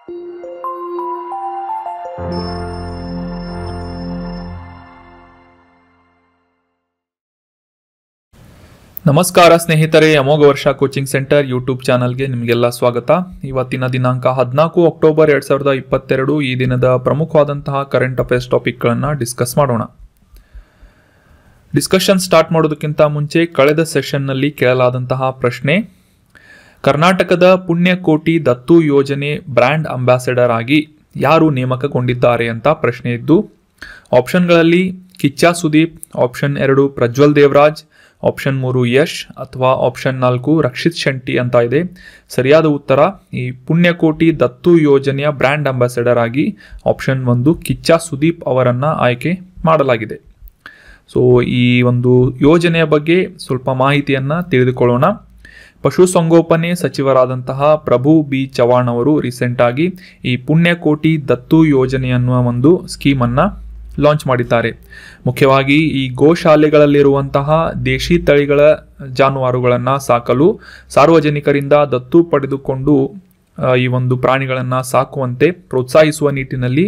ನಮಸ್ಕಾರ ಸ್ನೇಹಿತರೆ, ಅಮೋಘ ವರ್ಷ ಕೋಚಿಂಗ್ ಸೆಂಟರ್ ಯೂಟ್ಯೂಬ್ ಚಾನಲ್ಗೆ ನಿಮಗೆಲ್ಲ ಸ್ವಾಗತ. ಇವತ್ತಿನ ದಿನಾಂಕ 14 ಅಕ್ಟೋಬರ್ 2022. ಈ ದಿನದ ಪ್ರಮುಖವಾದಂತಹ ಕರೆಂಟ್ ಅಫೇರ್ಸ್ ಟಾಪಿಕ್ಗಳನ್ನು ಡಿಸ್ಕಸ್ ಮಾಡೋಣ. ಡಿಸ್ಕಷನ್ ಸ್ಟಾರ್ಟ್ ಮಾಡೋದಕ್ಕಿಂತ ಮುಂಚೆ ಕಳೆದ ಸೆಷನ್ನಲ್ಲಿ ಕೇಳಲಾದಂತಹ ಪ್ರಶ್ನೆ: ಕರ್ನಾಟಕದ ಪುಣ್ಯಕೋಟಿ ದತ್ತು ಯೋಜನೆ ಬ್ರ್ಯಾಂಡ್ ಅಂಬಾಸಡರ್ ಆಗಿ ಯಾರು ನೇಮಕಗೊಂಡಿದ್ದಾರೆ ಅಂತ ಪ್ರಶ್ನೆ ಇದ್ದು, ಆಪ್ಷನ್ಗಳಲ್ಲಿ ಕಿಚ್ಚ ಸುದೀಪ್, ಆಪ್ಷನ್ 2 ಪ್ರಜ್ವಲ್ ದೇವರಾಜ್, ಆಪ್ಷನ್ 3 ಯಶ್ ಅಥವಾ ಆಪ್ಷನ್ 4 ರಕ್ಷಿತ್ ಶೆಟ್ಟಿ ಅಂತ ಇದೆ. ಸರಿಯಾದ ಉತ್ತರ ಈ ಪುಣ್ಯಕೋಟಿ ದತ್ತು ಯೋಜನೆಯ ಬ್ರ್ಯಾಂಡ್ ಅಂಬಾಸಡರ್ ಆಗಿ ಆಪ್ಷನ್ 1 ಕಿಚ್ಚ ಸುದೀಪ್ ಅವರನ್ನ ಆಯ್ಕೆ ಮಾಡಲಾಗಿದೆ. ಸೊ ಈ ಒಂದು ಯೋಜನೆಯ ಬಗ್ಗೆ ಸ್ವಲ್ಪ ಮಾಹಿತಿಯನ್ನ ತಿಳಿದುಕೊಳ್ಳೋಣ. ಪಶುಸಂಗೋಪನೆ ಸಚಿವರಾದಂತಹ ಪ್ರಭು ಬಿ ಚವ್ಹಾಣ್ ಅವರು ರೀಸೆಂಟ್ ಆಗಿ ಈ ಪುಣ್ಯಕೋಟಿ ದತ್ತು ಯೋಜನೆ ಅನ್ನುವ ಒಂದು ಸ್ಕೀಮ್ ಅನ್ನ ಲಾಂಚ್ ಮಾಡಿದ್ದಾರೆ. ಮುಖ್ಯವಾಗಿ ಈ ಗೋಶಾಲೆಗಳಲ್ಲಿರುವಂತಹ ದೇಶಿ ತಳಿಗಳ ಜಾನುವಾರುಗಳನ್ನು ಸಾಕಲು ಸಾರ್ವಜನಿಕರಿಂದ ದತ್ತು ಪಡೆದುಕೊಂಡು ಈ ಒಂದು ಪ್ರಾಣಿಗಳನ್ನು ಸಾಕುವಂತೆ ಪ್ರೋತ್ಸಾಹಿಸುವ ನಿಟ್ಟಿನಲ್ಲಿ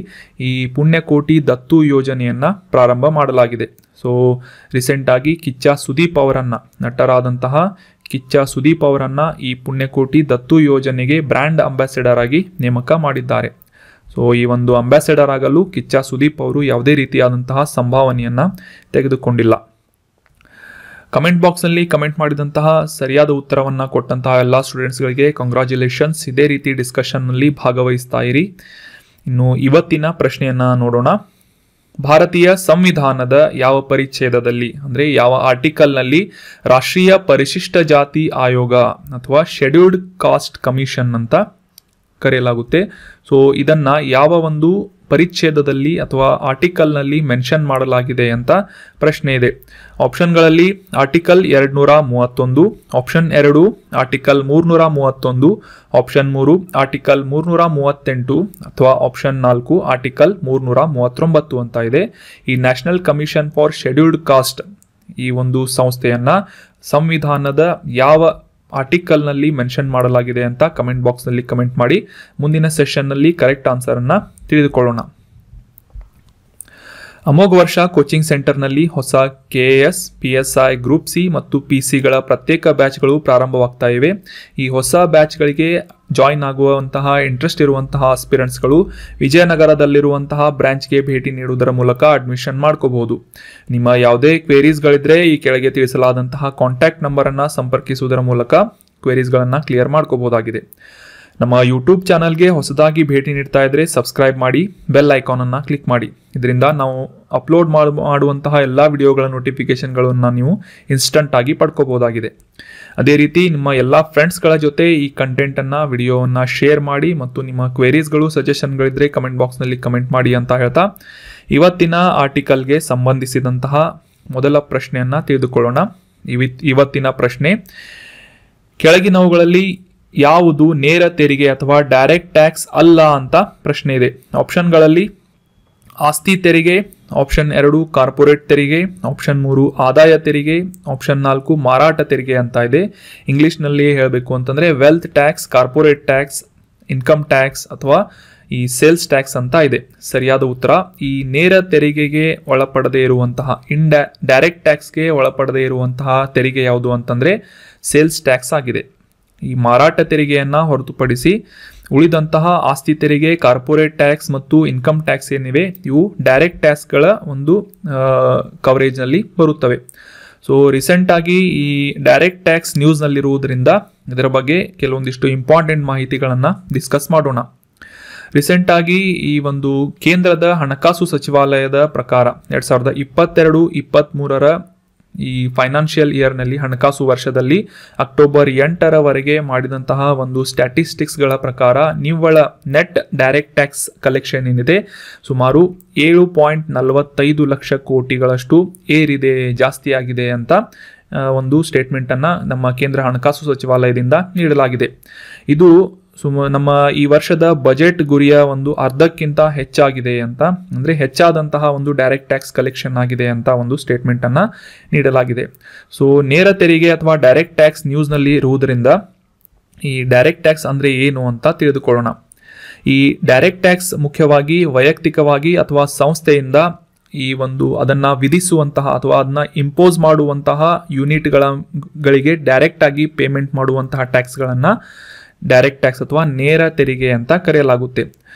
ಈ ಪುಣ್ಯಕೋಟಿ ದತ್ತು ಯೋಜನೆಯನ್ನು ಪ್ರಾರಂಭ ಮಾಡಲಾಗಿದೆ. ಸೊ ರೀಸೆಂಟ್ ಆಗಿ ಕಿಚ್ಚ ಸುದೀಪ್ ಅವರನ್ನ, ನಟರಾದಂತಹ ಕಿಚ್ಚ ಸುದೀಪ್ ಅವರನ್ನ ಈ ಪುಣ್ಯಕೋಟಿ ದತ್ತು ಯೋಜನೆಗೆ ಬ್ರ್ಯಾಂಡ್ ಅಂಬಾಸಡರ್ ಆಗಿ ನೇಮಕ ಮಾಡಿದ್ದಾರೆ. ಸೊ ಈ ಒಂದು ಅಂಬಾಸಡರ್ ಆಗಲು ಕಿಚ್ಚ ಸುದೀಪ್ ಅವರು ಯಾವುದೇ ರೀತಿಯಾದಂತಹ ಸಂಭಾವನೆಯನ್ನ ತೆಗೆದುಕೊಂಡಿಲ್ಲ. ಕಮೆಂಟ್ ಬಾಕ್ಸ್ನಲ್ಲಿ ಕಮೆಂಟ್ ಮಾಡಿದಂತಹ ಸರಿಯಾದ ಉತ್ತರವನ್ನು ಕೊಟ್ಟಂತಹ ಎಲ್ಲ ಸ್ಟೂಡೆಂಟ್ಸ್ಗಳಿಗೆ ಕಂಗ್ರಾಚ್ಯುಲೇಷನ್ಸ್. ಇದೇ ರೀತಿ ಡಿಸ್ಕಷನ್ನಲ್ಲಿ ಭಾಗವಹಿಸ್ತಾ ಇರಿ. ಇನ್ನು ಇವತ್ತಿನ ಪ್ರಶ್ನೆಯನ್ನ ನೋಡೋಣ. ಭಾರತೀಯ ಸಂವಿಧಾನದ ಯಾವ ಪರಿಚ್ಛೇದದಲ್ಲಿ, ಅಂದರೆ ಯಾವ ಆರ್ಟಿಕಲ್ನಲ್ಲಿ ರಾಷ್ಟ್ರೀಯ ಪರಿಶಿಷ್ಟ ಜಾತಿ ಆಯೋಗ ಅಥವಾ ಶೆಡ್ಯೂಲ್ಡ್ ಕಾಸ್ಟ್ ಕಮಿಷನ್ ಅಂತ ಕರೆಯಲಾಗುತ್ತೆ? ಸೊ ಇದನ್ನ ಯಾವ ಒಂದು ಪರಿಚ್ಛೇದದಲ್ಲಿ ಅಥವಾ ಆರ್ಟಿಕಲ್ನಲ್ಲಿ ಮೆನ್ಷನ್ ಮಾಡಲಾಗಿದೆ ಅಂತ ಪ್ರಶ್ನೆ ಇದೆ. ಆಪ್ಷನ್ಗಳಲ್ಲಿ article 231, option 2 article 331, option 3 article 338 ಅಥವಾ ಆಪ್ಷನ್ 4 ಆರ್ಟಿಕಲ್ 339 ಅಂತ ಇದೆ. ಈ national commission for scheduled caste ಈ ಒಂದು ಸಂಸ್ಥೆಯನ್ನ ಸಂವಿಧಾನದ ಯಾವ ಆರ್ಟಿಕಲ್ನಲ್ಲಿ ಮೆನ್ಷನ್ ಮಾಡಲಾಗಿದೆ ಅಂತ ಕಮೆಂಟ್ ಬಾಕ್ಸ್ನಲ್ಲಿ ಕಮೆಂಟ್ ಮಾಡಿ. ಮುಂದಿನ ಸೆಷನ್ನಲ್ಲಿ ಕರೆಕ್ಟ್ ಆನ್ಸರನ್ನು ತಿಳಿದುಕೊಳ್ಳೋಣ. ಅಮೋಘ ವರ್ಷ ಕೋಚಿಂಗ್ ಸೆಂಟರ್ನಲ್ಲಿ ಹೊಸ KAS, PSI, ಗ್ರೂಪ್ ಸಿ ಮತ್ತು PC ಗಳ ಪ್ರತ್ಯೇಕ ಬ್ಯಾಚ್ಗಳು ಪ್ರಾರಂಭವಾಗ್ತಾ ಇವೆ. ಈ ಹೊಸ ಬ್ಯಾಚ್ಗಳಿಗೆ ಜಾಯಿನ್ ಆಗುವಂತಹ ಇಂಟ್ರೆಸ್ಟ್ ಇರುವಂತಹ ಆಸ್ಪಿರೆಂಟ್ಸ್ಗಳು ವಿಜಯನಗರದಲ್ಲಿರುವಂತಹ ಬ್ರಾಂಚ್ಗೆ ಭೇಟಿ ನೀಡುವುದರ ಮೂಲಕ ಅಡ್ಮಿಷನ್ ಮಾಡ್ಕೋಬಹುದು. ನಿಮ್ಮ ಯಾವುದೇ ಕ್ವೇರೀಸ್ಗಳಿದ್ರೆ ಈ ಕೆಳಗೆ ತಿಳಿಸಲಾದಂತಹ ಕಾಂಟ್ಯಾಕ್ಟ್ ನಂಬರನ್ನು ಸಂಪರ್ಕಿಸುವುದರ ಮೂಲಕ ಕ್ವೇರೀಸ್ಗಳನ್ನು ಕ್ಲಿಯರ್ ಮಾಡ್ಕೋಬಹುದಾಗಿದೆ. ನಮ್ಮ ಯೂಟ್ಯೂಬ್ ಚಾನಲ್ಗೆ ಹೊಸದಾಗಿ ಭೇಟಿ ನೀಡ್ತಾ ಇದ್ರೆ ಸಬ್ಸ್ಕ್ರೈಬ್ ಮಾಡಿ, ಬೆಲ್ ಐಕಾನನ್ನು ಕ್ಲಿಕ್ ಮಾಡಿ. ಇದರಿಂದ ನಾವು ಅಪ್ಲೋಡ್ ಮಾಡುವಂತಹ ಎಲ್ಲ ವಿಡಿಯೋಗಳ ನೋಟಿಫಿಕೇಶನ್ಗಳನ್ನು ನೀವು ಇನ್ಸ್ಟಂಟ್ ಆಗಿ ಪಡ್ಕೋಬಹುದಾಗಿದೆ. ಅದೇ ರೀತಿ ನಿಮ್ಮ ಎಲ್ಲ ಫ್ರೆಂಡ್ಸ್ಗಳ ಜೊತೆ ಈ ಕಂಟೆಂಟನ್ನು, ವಿಡಿಯೋವನ್ನು ಶೇರ್ ಮಾಡಿ ಮತ್ತು ನಿಮ್ಮ ಕ್ವೆರೀಸ್ಗಳು, ಸಜೆಷನ್ಗಳಿದ್ರೆ ಕಮೆಂಟ್ ಬಾಕ್ಸ್ನಲ್ಲಿ ಕಮೆಂಟ್ ಮಾಡಿ ಅಂತ ಹೇಳ್ತಾ ಇವತ್ತಿನ ಆರ್ಟಿಕಲ್ಗೆ ಸಂಬಂಧಿಸಿದಂತಹ ಮೊದಲ ಪ್ರಶ್ನೆಯನ್ನು ತಿಳಿದುಕೊಳ್ಳೋಣ. ಇವತ್ತಿನ ಪ್ರಶ್ನೆ: ಕೆಳಗಿನವುಗಳಲ್ಲಿ ಯಾವುದು ನೇರ ತೆರಿಗೆ ಅಥವಾ ಡೈರೆಕ್ಟ್ ಟ್ಯಾಕ್ಸ್ ಅಲ್ಲ ಅಂತ ಪ್ರಶ್ನೆ ಇದೆ. ಆಪ್ಷನ್ಗಳಲ್ಲಿ ಆಸ್ತಿ ತೆರಿಗೆ, ಆಪ್ಷನ್ 2 ಕಾರ್ಪೊರೇಟ್ ತೆರಿಗೆ, ಆಪ್ಷನ್ 3 ಆದಾಯ ತೆರಿಗೆ, ಆಪ್ಷನ್ 4 ಮಾರಾಟ ತೆರಿಗೆ ಅಂತ ಇದೆ. ಇಂಗ್ಲಿಷ್ನಲ್ಲಿ ಹೇಳಬೇಕು ಅಂತಂದ್ರೆ wealth tax, corporate tax, income tax ಅಥವಾ ಈ ಸೇಲ್ಸ್ ಟ್ಯಾಕ್ಸ್ ಅಂತ ಇದೆ. ಸರಿಯಾದ ಉತ್ತರ ಈ ನೇರ ತೆರಿಗೆಗೆ ಒಳಪಡದೇ ಇರುವಂತಹ ಡೈರೆಕ್ಟ್ ಟ್ಯಾಕ್ಸ್ಗೆ ಒಳಪಡದೇ ಇರುವಂತಹ ತೆರಿಗೆ ಯಾವುದು ಅಂತಂದ್ರೆ ಸೇಲ್ಸ್ ಟ್ಯಾಕ್ಸ್ ಆಗಿದೆ. ಈ ಮಾರಾಟ ತೆರಿಗೆಯನ್ನ ಹೊರತುಪಡಿಸಿ ಉಳಿದಂತಹ ಆಸ್ತಿ ತೆರಿಗೆ, ಕಾರ್ಪೊರೇಟ್ ಟ್ಯಾಕ್ಸ್ ಮತ್ತು ಇನ್ಕಮ್ ಟ್ಯಾಕ್ಸ್ ಏನಿವೆ ಇವು ಡೈರೆಕ್ಟ್ ಟ್ಯಾಕ್ಸ್ಗಳ ಒಂದು ಕವರೇಜ್ನಲ್ಲಿ ಬರುತ್ತವೆ. ಸೊ ರೀಸೆಂಟ್ ಆಗಿ ಈ ಡೈರೆಕ್ಟ್ ಟ್ಯಾಕ್ಸ್ ನ್ಯೂಸ್ನಲ್ಲಿರುವುದರಿಂದ ಇದರ ಬಗ್ಗೆ ಕೆಲವೊಂದಿಷ್ಟು ಇಂಪಾರ್ಟೆಂಟ್ ಮಾಹಿತಿಗಳನ್ನು ಡಿಸ್ಕಸ್ ಮಾಡೋಣ. ರೀಸೆಂಟ್ ಆಗಿ ಈ ಒಂದು ಕೇಂದ್ರದ ಹಣಕಾಸು ಸಚಿವಾಲಯದ ಪ್ರಕಾರ 2022-23 ಈ ಫೈನಾನ್ಷಿಯಲ್ ಇಯರ್ನಲ್ಲಿ, ಹಣಕಾಸು ವರ್ಷದಲ್ಲಿ ಅಕ್ಟೋಬರ್ 8ರವರೆಗೆ ಮಾಡಿದಂತಹ ಒಂದು ಸ್ಟ್ಯಾಟಿಸ್ಟಿಕ್ಸ್ಗಳ ಪ್ರಕಾರ ನಿವ್ವಳ ನೆಟ್ ಡೈರೆಕ್ಟ್ ಟ್ಯಾಕ್ಸ್ ಕಲೆಕ್ಷನ್ ಏನಿದೆ ಸುಮಾರು 7.45 ಲಕ್ಷ ಕೋಟಿಗಳಷ್ಟು ಏರಿದೆ, ಜಾಸ್ತಿ ಆಗಿದೆ ಅಂತ ಒಂದು ಸ್ಟೇಟ್ಮೆಂಟನ್ನು ನಮ್ಮ ಕೇಂದ್ರ ಹಣಕಾಸು ಸಚಿವಾಲಯದಿಂದ ನೀಡಲಾಗಿದೆ. ಇದು ನಮ್ಮ ಈ ವರ್ಷದ ಬಜೆಟ್ ಗುರಿಯ ಒಂದು ಅರ್ಧಕ್ಕಿಂತ ಹೆಚ್ಚಾಗಿದೆ ಅಂತ, ಅಂದರೆ ಹೆಚ್ಚಾದಂತಹ ಒಂದು ಡೈರೆಕ್ಟ್ ಟ್ಯಾಕ್ಸ್ ಕಲೆಕ್ಷನ್ ಆಗಿದೆ ಅಂತ ಒಂದು ಸ್ಟೇಟ್ಮೆಂಟ್ ಅನ್ನ ನೀಡಲಾಗಿದೆ. ಸೊ ನೇರ ತೆರಿಗೆ ಅಥವಾ ಡೈರೆಕ್ಟ್ ಟ್ಯಾಕ್ಸ್ ನ್ಯೂಸ್ನಲ್ಲಿ ಇರುವುದರಿಂದ ಈ ಡೈರೆಕ್ಟ್ ಟ್ಯಾಕ್ಸ್ ಅಂದ್ರೆ ಏನು ಅಂತ ತಿಳಿದುಕೊಳ್ಳೋಣ. ಈ ಡೈರೆಕ್ಟ್ ಟ್ಯಾಕ್ಸ್ ಮುಖ್ಯವಾಗಿ ವೈಯಕ್ತಿಕವಾಗಿ ಅಥವಾ ಸಂಸ್ಥೆಯಿಂದ ಈ ಒಂದು ಅದನ್ನ ವಿಧಿಸುವಂತಹ ಅಥವಾ ಅದನ್ನ ಇಂಪೋಸ್ ಮಾಡುವಂತಹ ಯೂನಿಟ್ಗಳಿಗೆ ಡೈರೆಕ್ಟ್ ಆಗಿ ಪೇಮೆಂಟ್ ಮಾಡುವಂತಹ ಟ್ಯಾಕ್ಸ್ಗಳನ್ನು ಡೈರೆಕ್ಟ್ ಟ್ಯಾಕ್ಸ್ ಅಥವಾ ನೇರ ತೆರಿಗೆ ಅಂತ ಕರೆಯಲಾಗುತ್ತೆ.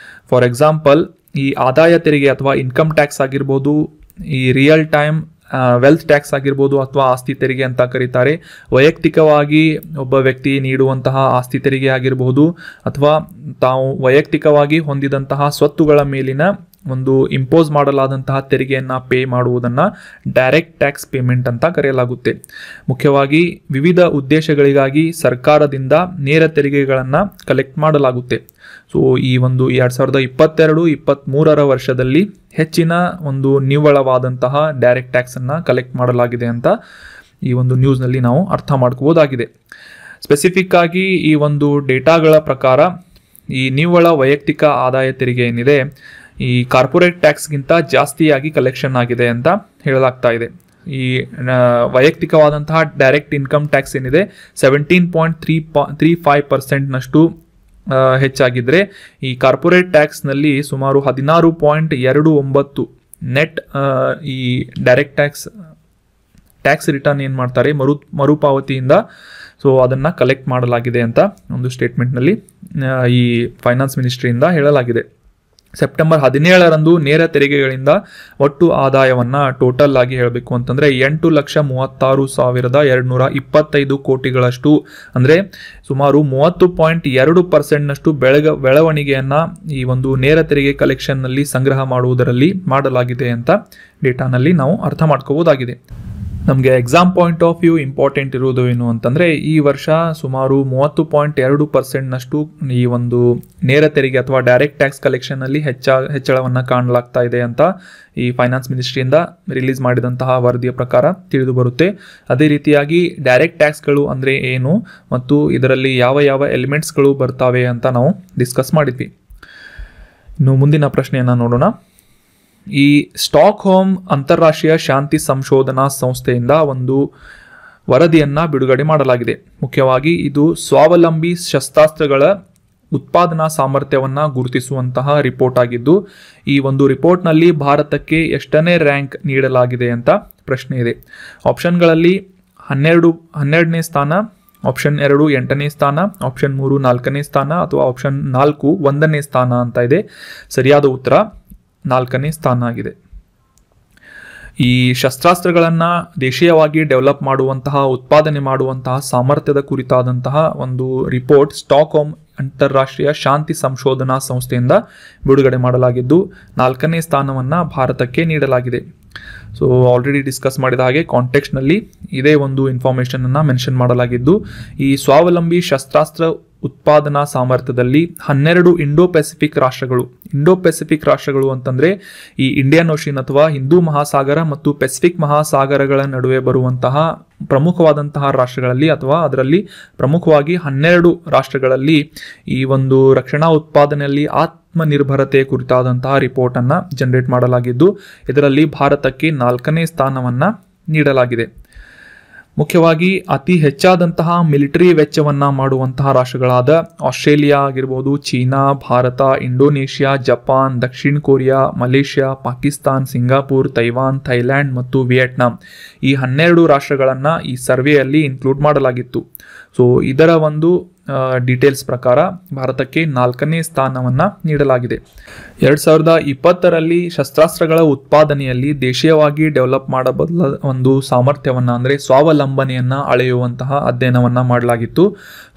ಫಾರ್ ಎಕ್ಸಾಂಪಲ್, ಈ ಆದಾಯ ತೆರಿಗೆ ಅಥವಾ ಇನ್ಕಮ್ ಟ್ಯಾಕ್ಸ್ ಆಗಿರ್ಬೋದು, ಈ ರಿಯಲ್ ಟೈಮ್ ವೆಲ್ತ್ ಟ್ಯಾಕ್ಸ್ ಆಗಿರ್ಬೋದು ಅಥವಾ ಆಸ್ತಿ ತೆರಿಗೆ ಅಂತ ಕರೀತಾರೆ. ವೈಯಕ್ತಿಕವಾಗಿ ಒಬ್ಬ ವ್ಯಕ್ತಿ ನೀಡುವಂತಹ ಆಸ್ತಿ ತೆರಿಗೆ ಆಗಿರಬಹುದು ಅಥವಾ ತಾವು ವೈಯಕ್ತಿಕವಾಗಿ ಹೊಂದಿದಂತಹ ಸ್ವತ್ತುಗಳ ಮೇಲಿನ ಒಂದು ಇಂಪೋಸ್ ಮಾಡಲಾದಂತಹ ತೆರಿಗೆಯನ್ನು ಪೇ ಮಾಡುವುದನ್ನು ಡೈರೆಕ್ಟ್ ಟ್ಯಾಕ್ಸ್ ಪೇಮೆಂಟ್ ಅಂತ ಕರೆಯಲಾಗುತ್ತೆ. ಮುಖ್ಯವಾಗಿ ವಿವಿಧ ಉದ್ದೇಶಗಳಿಗಾಗಿ ಸರ್ಕಾರದಿಂದ ನೇರ ತೆರಿಗೆಗಳನ್ನು ಕಲೆಕ್ಟ್ ಮಾಡಲಾಗುತ್ತೆ. ಸೊ ಈ ಒಂದು 2022-23 ವರ್ಷದಲ್ಲಿ ಹೆಚ್ಚಿನ ಒಂದು ನಿವ್ವಳವಾದಂತಹ ಡೈರೆಕ್ಟ್ ಟ್ಯಾಕ್ಸನ್ನು ಕಲೆಕ್ಟ್ ಮಾಡಲಾಗಿದೆ ಅಂತ ಈ ಒಂದು ನ್ಯೂಸ್ನಲ್ಲಿ ನಾವು ಅರ್ಥ ಮಾಡ್ಕೋಬೋದಾಗಿದೆ. ಸ್ಪೆಸಿಫಿಕ್ ಆಗಿ ಈ ಒಂದು ಡೇಟಾಗಳ ಪ್ರಕಾರ ಈ ನಿವ್ವಳ ವೈಯಕ್ತಿಕ ಆದಾಯ ತೆರಿಗೆ ಏನಿದೆ ಈ ಕಾರ್ಪೊರೇಟ್ ಟ್ಯಾಕ್ಸ್ಗಿಂತ ಜಾಸ್ತಿಯಾಗಿ ಕಲೆಕ್ಷನ್ ಆಗಿದೆ ಅಂತ ಹೇಳಲಾಗ್ತಾ ಇದೆ. ಈ ವೈಯಕ್ತಿಕವಾದಂತಹ ಡೈರೆಕ್ಟ್ ಇನ್ಕಮ್ ಟ್ಯಾಕ್ಸ್ ಏನಿದೆ 17.35% ಹೆಚ್ಚಾಗಿದ್ರೆ ಈ ಕಾರ್ಪೊರೇಟ್ ಟ್ಯಾಕ್ಸ್ನಲ್ಲಿ ಸುಮಾರು 16.29 ನೆಟ್ ಈ ಡೈರೆಕ್ಟ್ ಟ್ಯಾಕ್ಸ್ ರಿಟರ್ನ್ ಏನು ಮಾಡ್ತಾರೆ ಮರುಪಾವತಿಯಿಂದ ಸೊ ಅದನ್ನು ಕಲೆಕ್ಟ್ ಮಾಡಲಾಗಿದೆ ಅಂತ ಒಂದು ಸ್ಟೇಟ್ಮೆಂಟ್ನಲ್ಲಿ ಈ ಫೈನಾನ್ಸ್ ಮಿನಿಸ್ಟ್ರಿಯಿಂದ ಹೇಳಲಾಗಿದೆ. ಸೆಪ್ಟೆಂಬರ್ 17ರಂದು ನೇರ ತೆರಿಗೆಗಳಿಂದ ಒಟ್ಟು ಆದಾಯವನ್ನು ಟೋಟಲ್ ಆಗಿ ಹೇಳಬೇಕು ಅಂತಂದರೆ 8,36,225 ಕೋಟಿಗಳಷ್ಟು, ಅಂದರೆ ಸುಮಾರು 30.2% ಬೆಳವಣಿಗೆಯನ್ನು ಈ ಒಂದು ನೇರ ತೆರಿಗೆ ಕಲೆಕ್ಷನ್ನಲ್ಲಿ ಸಂಗ್ರಹ ಮಾಡುವುದರಲ್ಲಿ ಮಾಡಲಾಗಿದೆ ಅಂತ ಡೇಟಾನಲ್ಲಿ ನಾವು ಅರ್ಥ ಮಾಡ್ಕೋಬೋದಾಗಿದೆ. ನಮಗೆ exam point of view important ಇರುವುದು ಏನು ಅಂತಂದರೆ ಈ ವರ್ಷ ಸುಮಾರು 30.2% ಈ ಒಂದು ನೇರ ತೆರಿಗೆ ಅಥವಾ ಡೈರೆಕ್ಟ್ ಟ್ಯಾಕ್ಸ್ ಕಲೆಕ್ಷನ್ನಲ್ಲಿ ಹೆಚ್ಚಳವನ್ನು ಕಾಣಲಾಗ್ತಾ ಇದೆ ಅಂತ ಈ ಫೈನಾನ್ಸ್ ಮಿನಿಸ್ಟ್ರಿಯಿಂದ ರಿಲೀಸ್ ಮಾಡಿದಂತಹ ವರದಿಯ ಪ್ರಕಾರ ತಿಳಿದು ಬರುತ್ತೆ. ಅದೇ ರೀತಿಯಾಗಿ ಡೈರೆಕ್ಟ್ ಟ್ಯಾಕ್ಸ್ಗಳು ಅಂದರೆ ಏನು ಮತ್ತು ಇದರಲ್ಲಿ ಯಾವ ಯಾವ ಎಲಿಮೆಂಟ್ಸ್ಗಳು ಬರ್ತಾವೆ ಅಂತ ನಾವು ಡಿಸ್ಕಸ್ ಮಾಡಿದ್ವಿ. ಇನ್ನು ಮುಂದಿನ ಪ್ರಶ್ನೆಯನ್ನು ನೋಡೋಣ. ಈ ಸ್ಟಾಕ್ ಹೋಮ್ ಅಂತಾರಾಷ್ಟ್ರೀಯ ಶಾಂತಿ ಸಂಶೋಧನಾ ಸಂಸ್ಥೆಯಿಂದ ಒಂದು ವರದಿಯನ್ನು ಬಿಡುಗಡೆ ಮಾಡಲಾಗಿದೆ. ಮುಖ್ಯವಾಗಿ ಇದು ಸ್ವಾವಲಂಬಿ ಶಸ್ತ್ರಾಸ್ತ್ರಗಳ ಉತ್ಪಾದನಾ ಸಾಮರ್ಥ್ಯವನ್ನು ಗುರುತಿಸುವಂತಹ ರಿಪೋರ್ಟ್ ಆಗಿದ್ದು ಈ ಒಂದು ರಿಪೋರ್ಟ್ನಲ್ಲಿ ಭಾರತಕ್ಕೆ ಎಷ್ಟನೇ ರ್ಯಾಂಕ್ ನೀಡಲಾಗಿದೆ ಅಂತ ಪ್ರಶ್ನೆ ಇದೆ. ಆಪ್ಷನ್ಗಳಲ್ಲಿ 12ನೇ ಸ್ಥಾನ, ಆಪ್ಷನ್ 2 8ನೇ ಸ್ಥಾನ, ಆಪ್ಷನ್ 3 4ನೇ ಸ್ಥಾನ ಅಥವಾ ಆಪ್ಷನ್ 4 1ನೇ ಸ್ಥಾನ ಅಂತ ಇದೆ. ಸರಿಯಾದ ಉತ್ತರ 4ನೇ ಸ್ಥಾನ ಆಗಿದೆ. ಈ ಶಸ್ತ್ರಾಸ್ತ್ರಗಳನ್ನು ದೇಶೀಯವಾಗಿ ಡೆವಲಪ್ ಮಾಡುವಂತಹ ಉತ್ಪಾದನೆ ಮಾಡುವಂತಹ ಸಾಮರ್ಥ್ಯದ ಕುರಿತಾದಂತಹ ಒಂದು ರಿಪೋರ್ಟ್ ಸ್ಟಾಕ್ ಹೋಮ್ ಅಂತಾರಾಷ್ಟ್ರೀಯ ಶಾಂತಿ ಸಂಶೋಧನಾ ಸಂಸ್ಥೆಯಿಂದ ಬಿಡುಗಡೆ ಮಾಡಲಾಗಿದ್ದು 4ನೇ ಸ್ಥಾನವನ್ನು ಭಾರತಕ್ಕೆ ನೀಡಲಾಗಿದೆ. ಸೊ ಆಲ್ರೆಡಿ ಡಿಸ್ಕಸ್ ಮಾಡಿದ ಹಾಗೆ ಕಾಂಟೆಕ್ಸ್ಟ್ನಲ್ಲಿ ಇದೇ ಒಂದು ಇನ್ಫಾರ್ಮೇಷನನ್ನು ಮೆನ್ಷನ್ ಮಾಡಲಾಗಿದ್ದು ಈ ಸ್ವಾವಲಂಬಿ ಶಸ್ತ್ರಾಸ್ತ್ರ ಉತ್ಪಾದನಾ ಸಾಮರ್ಥ್ಯದಲ್ಲಿ 12 ಇಂಡೋ ಪೆಸಿಫಿಕ್ ರಾಷ್ಟ್ರಗಳು ಅಂತಂದರೆ ಈ ಇಂಡಿಯನ್ ಓಷನ್ ಅಥವಾ ಹಿಂದೂ ಮಹಾಸಾಗರ ಮತ್ತು ಪೆಸಿಫಿಕ್ ಮಹಾಸಾಗರಗಳ ನಡುವೆ ಬರುವಂತಹ ಪ್ರಮುಖವಾದಂತಹ ರಾಷ್ಟ್ರಗಳಲ್ಲಿ ಅಥವಾ ಅದರಲ್ಲಿ ಪ್ರಮುಖವಾಗಿ 12 ರಾಷ್ಟ್ರಗಳಲ್ಲಿ ಈ ಒಂದು ರಕ್ಷಣಾ ಉತ್ಪಾದನೆಯಲ್ಲಿ ಆತ್ಮನಿರ್ಭರತೆ ಕುರಿತಾದಂತಹ ರಿಪೋರ್ಟನ್ನು ಜನರೇಟ್ ಮಾಡಲಾಗಿದ್ದು ಇದರಲ್ಲಿ ಭಾರತಕ್ಕೆ 4ನೇ ಸ್ಥಾನವನ್ನು ನೀಡಲಾಗಿದೆ. ಮುಖ್ಯವಾಗಿ ಅತಿ ಹೆಚ್ಚಾದಂತಹ ಮಿಲಿಟರಿ ವೆಚ್ಚವನ್ನು ಮಾಡುವಂತಹ ರಾಷ್ಟ್ರಗಳಾದ ಆಸ್ಟ್ರೇಲಿಯಾ ಆಗಿರ್ಬೋದು, ಚೀನಾ, ಭಾರತ, ಇಂಡೋನೇಷ್ಯಾ, ಜಪಾನ್, ದಕ್ಷಿಣ Korea, Malaysia, Pakistan, Singapore, Taiwan, Thailand ಮತ್ತು ವಿಯೆಟ್ನಾಂ ಈ 12 ರಾಷ್ಟ್ರಗಳನ್ನು ಈ ಸರ್ವೆಯಲ್ಲಿ ಇನ್ಕ್ಲೂಡ್ ಮಾಡಲಾಗಿತ್ತು. ಸೊ ಇದರ ಒಂದು ಡೀಟೇಲ್ಸ್ ಪ್ರಕಾರ ಭಾರತಕ್ಕೆ 4ನೇ ಸ್ಥಾನವನ್ನು ನೀಡಲಾಗಿದೆ. 2020ರಲ್ಲಿ ಶಸ್ತ್ರಾಸ್ತ್ರಗಳ ಉತ್ಪಾದನೆಯಲ್ಲಿ ದೇಶೀಯವಾಗಿ ಡೆವಲಪ್ ಮಾಡಬಲ್ಲ ಒಂದು ಸಾಮರ್ಥ್ಯವನ್ನು ಅಂದರೆ ಸ್ವಾವಲಂಬನೆಯನ್ನು ಅಳೆಯುವಂತಹ ಅಧ್ಯಯನವನ್ನು ಮಾಡಲಾಗಿತ್ತು.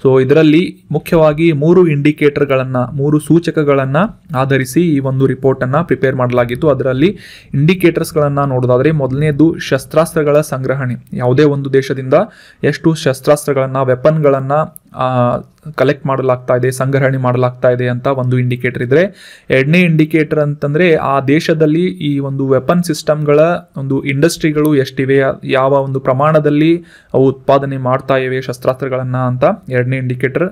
ಸೊ ಇದರಲ್ಲಿ ಮುಖ್ಯವಾಗಿ 3 ಸೂಚಕಗಳನ್ನು ಆಧರಿಸಿ ಈ ಒಂದು ರಿಪೋರ್ಟನ್ನು ಪ್ರಿಪೇರ್ ಮಾಡಲಾಗಿತ್ತು. ಅದರಲ್ಲಿ ಇಂಡಿಕೇಟರ್ಸ್ಗಳನ್ನು ನೋಡೋದಾದರೆ ಮೊದಲನೇದು ಶಸ್ತ್ರಾಸ್ತ್ರಗಳ ಸಂಗ್ರಹಣೆ, ಯಾವುದೇ ಒಂದು ದೇಶದಿಂದ ಎಷ್ಟು ಶಸ್ತ್ರಾಸ್ತ್ರಗಳನ್ನು ವೆಪನ್ಗಳನ್ನು ಕಲೆಕ್ಟ್ ಮಾಡಲಾಗ್ತಾ ಇದೆ, ಸಂಗ್ರಹಣೆ ಮಾಡಲಾಗ್ತಾ ಇದೆ ಅಂತ ಒಂದು ಇಂಡಿಕೇಟರ್ ಇದ್ರೆ, ಎರಡನೇ ಇಂಡಿಕೇಟರ್ ಅಂತಂದ್ರೆ ಆ ದೇಶದಲ್ಲಿ ಈ ಒಂದು ವೆಪನ್ ಸಿಸ್ಟಮ್ಗಳ ಒಂದು ಇಂಡಸ್ಟ್ರಿಗಳು ಎಷ್ಟಿವೆ, ಯಾವ ಒಂದು ಪ್ರಮಾಣದಲ್ಲಿ ಅವು ಉತ್ಪಾದನೆ ಮಾಡ್ತಾ ಇವೆ ಶಸ್ತ್ರಾಸ್ತ್ರಗಳನ್ನ ಅಂತ ಎರಡನೇ ಇಂಡಿಕೇಟರ್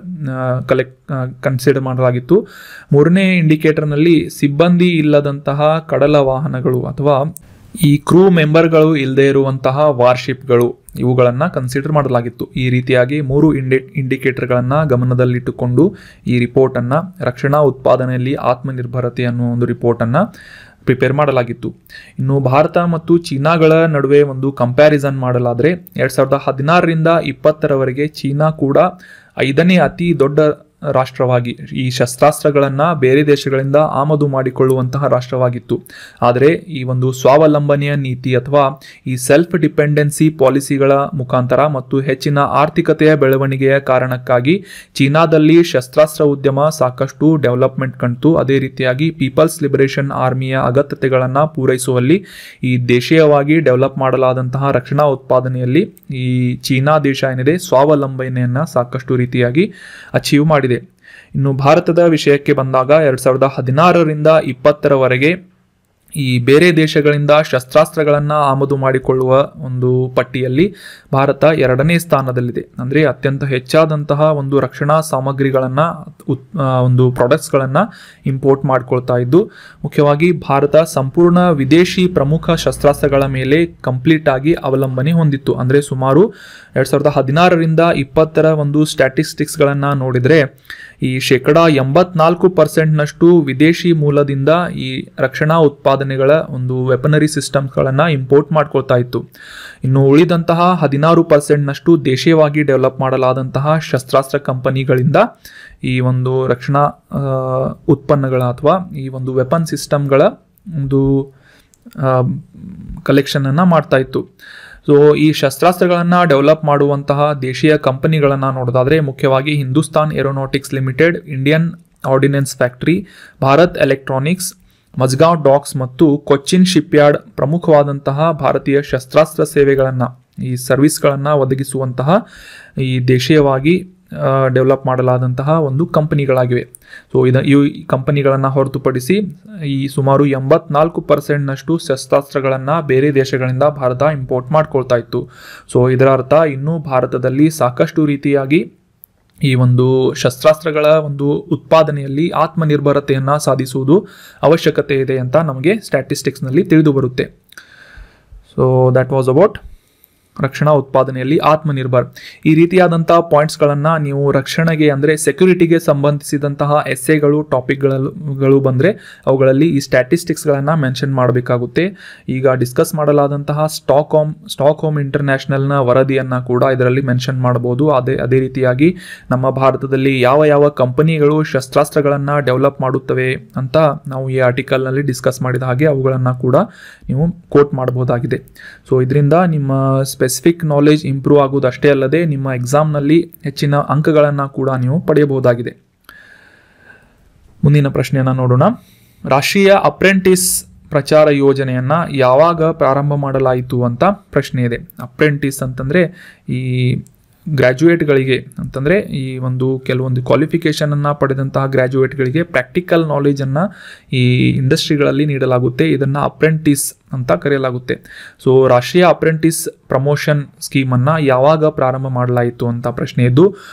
ಕನ್ಸಿಡರ್ ಮಾಡಲಾಗಿತ್ತು. ಮೂರನೇ ಇಂಡಿಕೇಟರ್ನಲ್ಲಿ ಸಿಬ್ಬಂದಿ ಇಲ್ಲದಂತಹ ಕಡಲ ವಾಹನಗಳು ಅಥವಾ ಈ ಕ್ರೂ ಮೆಂಬರ್ಗಳು ಇಲ್ಲದೆ ಇರುವಂತಹ ವಾರ್ಶಿಪ್ಗಳು ಇವುಗಳನ್ನು ಕನ್ಸಿಡರ್ ಮಾಡಲಾಗಿತ್ತು. ಈ ರೀತಿಯಾಗಿ 3 ಇಂಡಿಕೇಟರ್ಗಳನ್ನು ಗಮನದಲ್ಲಿಟ್ಟುಕೊಂಡು ಈ ರಿಪೋರ್ಟನ್ನು ರಕ್ಷಣಾ ಉತ್ಪಾದನೆಯಲ್ಲಿ ಆತ್ಮನಿರ್ಭರತೆ ಅನ್ನುವ ಒಂದು ರಿಪೋರ್ಟನ್ನು ಪ್ರಿಪೇರ್ ಮಾಡಲಾಗಿತ್ತು. ಇನ್ನು ಭಾರತ ಮತ್ತು ಚೀನಾಗಳ ನಡುವೆ ಒಂದು ಕಂಪ್ಯಾರಿಸನ್ ಮಾಡಲಾದರೆ 2016ರಿಂದ 2020ರವರೆಗೆ ಚೀನಾ ಕೂಡ 5ನೇ ಅತಿ ದೊಡ್ಡ ರಾಷ್ಟ್ರವಾಗಿ ಈ ಶಸ್ತ್ರಾಸ್ತ್ರಗಳನ್ನು ಬೇರೆ ದೇಶಗಳಿಂದ ಆಮದು ಮಾಡಿಕೊಳ್ಳುವಂತಹ ರಾಷ್ಟ್ರವಾಗಿತ್ತು. ಆದರೆ ಈ ಒಂದು ಸ್ವಾವಲಂಬನೆಯ ನೀತಿ ಅಥವಾ ಈ ಸೆಲ್ಫ್ ಡಿಪೆಂಡೆನ್ಸಿ ಪಾಲಿಸಿಗಳ ಮುಖಾಂತರ ಮತ್ತು ಹೆಚ್ಚಿನ ಆರ್ಥಿಕತೆಯ ಬೆಳವಣಿಗೆಯ ಕಾರಣಕ್ಕಾಗಿ ಚೀನಾದಲ್ಲಿ ಶಸ್ತ್ರಾಸ್ತ್ರ ಉದ್ಯಮ ಸಾಕಷ್ಟು ಡೆವಲಪ್ಮೆಂಟ್ ಕಂಡು. ಅದೇ ರೀತಿಯಾಗಿ ಪೀಪಲ್ಸ್ ಲಿಬರೇಷನ್ ಆರ್ಮಿಯ ಅಗತ್ಯತೆಗಳನ್ನು ಪೂರೈಸುವಲ್ಲಿ ಈ ದೇಶೀಯವಾಗಿ ಡೆವಲಪ್ ಮಾಡಲಾದಂತಹ ರಕ್ಷಣಾ ಉತ್ಪಾದನೆಯಲ್ಲಿ ಈ ಚೀನಾ ದೇಶ ಏನಿದೆ ಸ್ವಾವಲಂಬನೆಯನ್ನು ಸಾಕಷ್ಟು ರೀತಿಯಾಗಿ ಅಚೀವ್ ಮಾಡಿದೆ. ಇನ್ನು ಭಾರತದ ವಿಷಯಕ್ಕೆ ಬಂದಾಗ 2016ರಿಂದ 2020ರವರೆಗೆ ಈ ಬೇರೆ ದೇಶಗಳಿಂದ ಶಸ್ತ್ರಾಸ್ತ್ರಗಳನ್ನು ಆಮದು ಮಾಡಿಕೊಳ್ಳುವ ಒಂದು ಪಟ್ಟಿಯಲ್ಲಿ ಭಾರತ 2ನೇ ಸ್ಥಾನದಲ್ಲಿದೆ. ಅಂದರೆ ಅತ್ಯಂತ ಹೆಚ್ಚಾದಂತಹ ಒಂದು ರಕ್ಷಣಾ ಸಾಮಗ್ರಿಗಳನ್ನು ಒಂದು ಪ್ರಾಡಕ್ಟ್ಸ್ಗಳನ್ನು ಇಂಪೋರ್ಟ್ ಮಾಡ್ಕೊಳ್ತಾ ಇದ್ದು, ಮುಖ್ಯವಾಗಿ ಭಾರತ ಸಂಪೂರ್ಣ ವಿದೇಶಿ ಪ್ರಮುಖ ಶಸ್ತ್ರಾಸ್ತ್ರಗಳ ಮೇಲೆ ಕಂಪ್ಲೀಟ್ ಆಗಿ ಅವಲಂಬನೆ ಹೊಂದಿತ್ತು. ಅಂದರೆ ಸುಮಾರು 2016ರಿಂದ 2020ರ ಒಂದು ಸ್ಟ್ಯಾಟಿಸ್ಟಿಕ್ಸ್ಗಳನ್ನು ನೋಡಿದರೆ ಈ 84% ವಿದೇಶಿ ಮೂಲದಿಂದ ಈ ರಕ್ಷಣಾ ಉತ್ಪಾದನೆಗಳ ಒಂದು ವೆಪನರಿ ಸಿಸ್ಟಮ್ಸ್ಗಳನ್ನು ಇಂಪೋರ್ಟ್ ಮಾಡ್ಕೊಳ್ತಾ ಇತ್ತು. ಇನ್ನು ಉಳಿದಂತಹ 16% ದೇಶೀಯವಾಗಿ ಡೆವಲಪ್ ಮಾಡಲಾದಂತಹ ಶಸ್ತ್ರಾಸ್ತ್ರ ಕಂಪನಿಗಳಿಂದ ಈ ಒಂದು ರಕ್ಷಣಾ ಉತ್ಪನ್ನಗಳ ಅಥವಾ ಈ ಒಂದು ವೆಪನ್ ಸಿಸ್ಟಮ್ಗಳ ಒಂದು ಕಲೆಕ್ಷನನ್ನು ಮಾಡ್ತಾ ಇತ್ತು. ಸೊ ಈ ಶಸ್ತ್ರಾಸ್ತ್ರಗಳನ್ನು ಡೆವಲಪ್ ಮಾಡುವಂತಹ ದೇಶೀಯ ಕಂಪನಿಗಳನ್ನು ನೋಡೋದಾದರೆ ಮುಖ್ಯವಾಗಿ Hindustan aeronautics limited, Indian ordnance factory, Bharat electronics, Mazagon docks ಮತ್ತು ಕೊಚ್ಚಿನ್ ಶಿಪ್ಯಾರ್ಡ್ ಪ್ರಮುಖವಾದಂತಹ ಭಾರತೀಯ ಶಸ್ತ್ರಾಸ್ತ್ರ ಸೇವೆಗಳನ್ನು ಈ ಸರ್ವಿಸ್ಗಳನ್ನು ಒದಗಿಸುವಂತಹ ಈ ದೇಶೀಯವಾಗಿ ಡೆವಲಪ್ ಮಾಡಲಾದಂತಹ ಒಂದು ಕಂಪನಿಗಳಾಗಿವೆ. ಸೊ ಈ ಕಂಪನಿಗಳನ್ನು ಹೊರತುಪಡಿಸಿ ಈ ಸುಮಾರು 84% ಶಸ್ತ್ರಾಸ್ತ್ರಗಳನ್ನು ಬೇರೆ ದೇಶಗಳಿಂದ ಭಾರತ ಇಂಪೋರ್ಟ್ ಮಾಡ್ಕೊಳ್ತಾ ಇತ್ತು. ಸೊ ಇದರ ಅರ್ಥ ಇನ್ನೂ ಭಾರತದಲ್ಲಿ ಸಾಕಷ್ಟು ರೀತಿಯಾಗಿ ಈ ಒಂದು ಶಸ್ತ್ರಾಸ್ತ್ರಗಳ ಒಂದು ಉತ್ಪಾದನೆಯಲ್ಲಿ ಆತ್ಮನಿರ್ಭರತೆಯನ್ನು ಸಾಧಿಸುವುದು ಅವಶ್ಯಕತೆ ಇದೆ ಅಂತ ನಮಗೆ ಸ್ಟ್ಯಾಟಿಸ್ಟಿಕ್ಸ್ನಲ್ಲಿ ತಿಳಿದು ಬರುತ್ತೆ. ಸೊ ದ್ಯಾಟ್ ವಾಸ್ ಅಬೌಟ್ ರಕ್ಷಣಾ ಉತ್ಪಾದನೆಯಲ್ಲಿ ಆತ್ಮನಿರ್ಭರ್. ಈ ರೀತಿಯಾದಂಥ ಪಾಯಿಂಟ್ಸ್ಗಳನ್ನು ನೀವು ರಕ್ಷಣೆಗೆ ಅಂದರೆ ಸೆಕ್ಯುರಿಟಿಗೆ ಸಂಬಂಧಿಸಿದಂತಹ ಎಸ್ಸೆಗಳು ಟಾಪಿಕ್ಗಳು ಬಂದರೆ ಅವುಗಳಲ್ಲಿ ಈ ಸ್ಟ್ಯಾಟಿಸ್ಟಿಕ್ಸ್ಗಳನ್ನು ಮೆನ್ಷನ್ ಮಾಡಬೇಕಾಗುತ್ತೆ. ಈಗ ಡಿಸ್ಕಸ್ ಮಾಡಲಾದಂತಹ ಸ್ಟಾಕ್ ಹೋಮ್ ಇಂಟರ್ನ್ಯಾಷನಲ್ನ ವರದಿಯನ್ನು ಕೂಡ ಇದರಲ್ಲಿ ಮೆನ್ಷನ್ ಮಾಡ್ಬೋದು. ಅದೇ ರೀತಿಯಾಗಿ ನಮ್ಮ ಭಾರತದಲ್ಲಿ ಯಾವ ಕಂಪನಿಗಳು ಶಸ್ತ್ರಾಸ್ತ್ರಗಳನ್ನು ಡೆವಲಪ್ ಮಾಡುತ್ತವೆ ಅಂತ ನಾವು ಈ ಆರ್ಟಿಕಲ್ನಲ್ಲಿ ಡಿಸ್ಕಸ್ ಮಾಡಿದ ಹಾಗೆ ಅವುಗಳನ್ನು ಕೂಡ ನೀವು ಕೋಟ್ ಮಾಡಬಹುದಾಗಿದೆ. ಸೊ ಇದರಿಂದ ನಿಮ್ಮ ಸ್ಪೆಸಿಫಿಕ್ ನಾಲೆಜ್ ಇಂಪ್ರೂವ್ ಆಗುವುದು ಅಷ್ಟೇ ಅಲ್ಲದೆ ನಿಮ್ಮ ಎಕ್ಸಾಮ್ನಲ್ಲಿ ಹೆಚ್ಚಿನ ಅಂಕಗಳನ್ನು ಕೂಡ ನೀವು ಪಡೆಯಬಹುದಾಗಿದೆ. ಮುಂದಿನ ಪ್ರಶ್ನೆಯನ್ನು ನೋಡೋಣ. ರಾಷ್ಟ್ರೀಯ ಅಪ್ರೆಂಟಿಸ್ ಪ್ರಚಾರ ಯೋಜನೆಯನ್ನು ಯಾವಾಗ ಪ್ರಾರಂಭ ಮಾಡಲಾಯಿತು ಅಂತ ಪ್ರಶ್ನೆ ಇದೆ. ಅಪ್ರೆಂಟಿಸ್ ಅಂತಂದರೆ ಈ ಗ್ರ್ಯಾಜುಯೇಟ್ಗಳಿಗೆ ಅಂತಂದರೆ ಈ ಒಂದು ಕೆಲವೊಂದು ಕ್ವಾಲಿಫಿಕೇಷನನ್ನು ಪಡೆದಂತಹ ಗ್ರ್ಯಾಜುಯೇಟ್ಗಳಿಗೆ ಪ್ರಾಕ್ಟಿಕಲ್ ನಾಲೆಜನ್ನು ಈ ಇಂಡಸ್ಟ್ರಿಗಳಲ್ಲಿ ನೀಡಲಾಗುತ್ತೆ. ಇದನ್ನು ಅಪ್ರೆಂಟಿಸ್ ಅಂತ ಕರೆಯಲಾಗುತ್ತೆ. ಸೊ ರಾಷ್ಟ್ರೀಯ ಅಪ್ರೆಂಟಿಸ್ ಪ್ರಮೋಷನ್ ಸ್ಕೀಮನ್ನು ಯಾವಾಗ ಪ್ರಾರಂಭ ಮಾಡಲಾಯಿತು ಅಂತ ಪ್ರಶ್ನೆ ಇದ್ದು,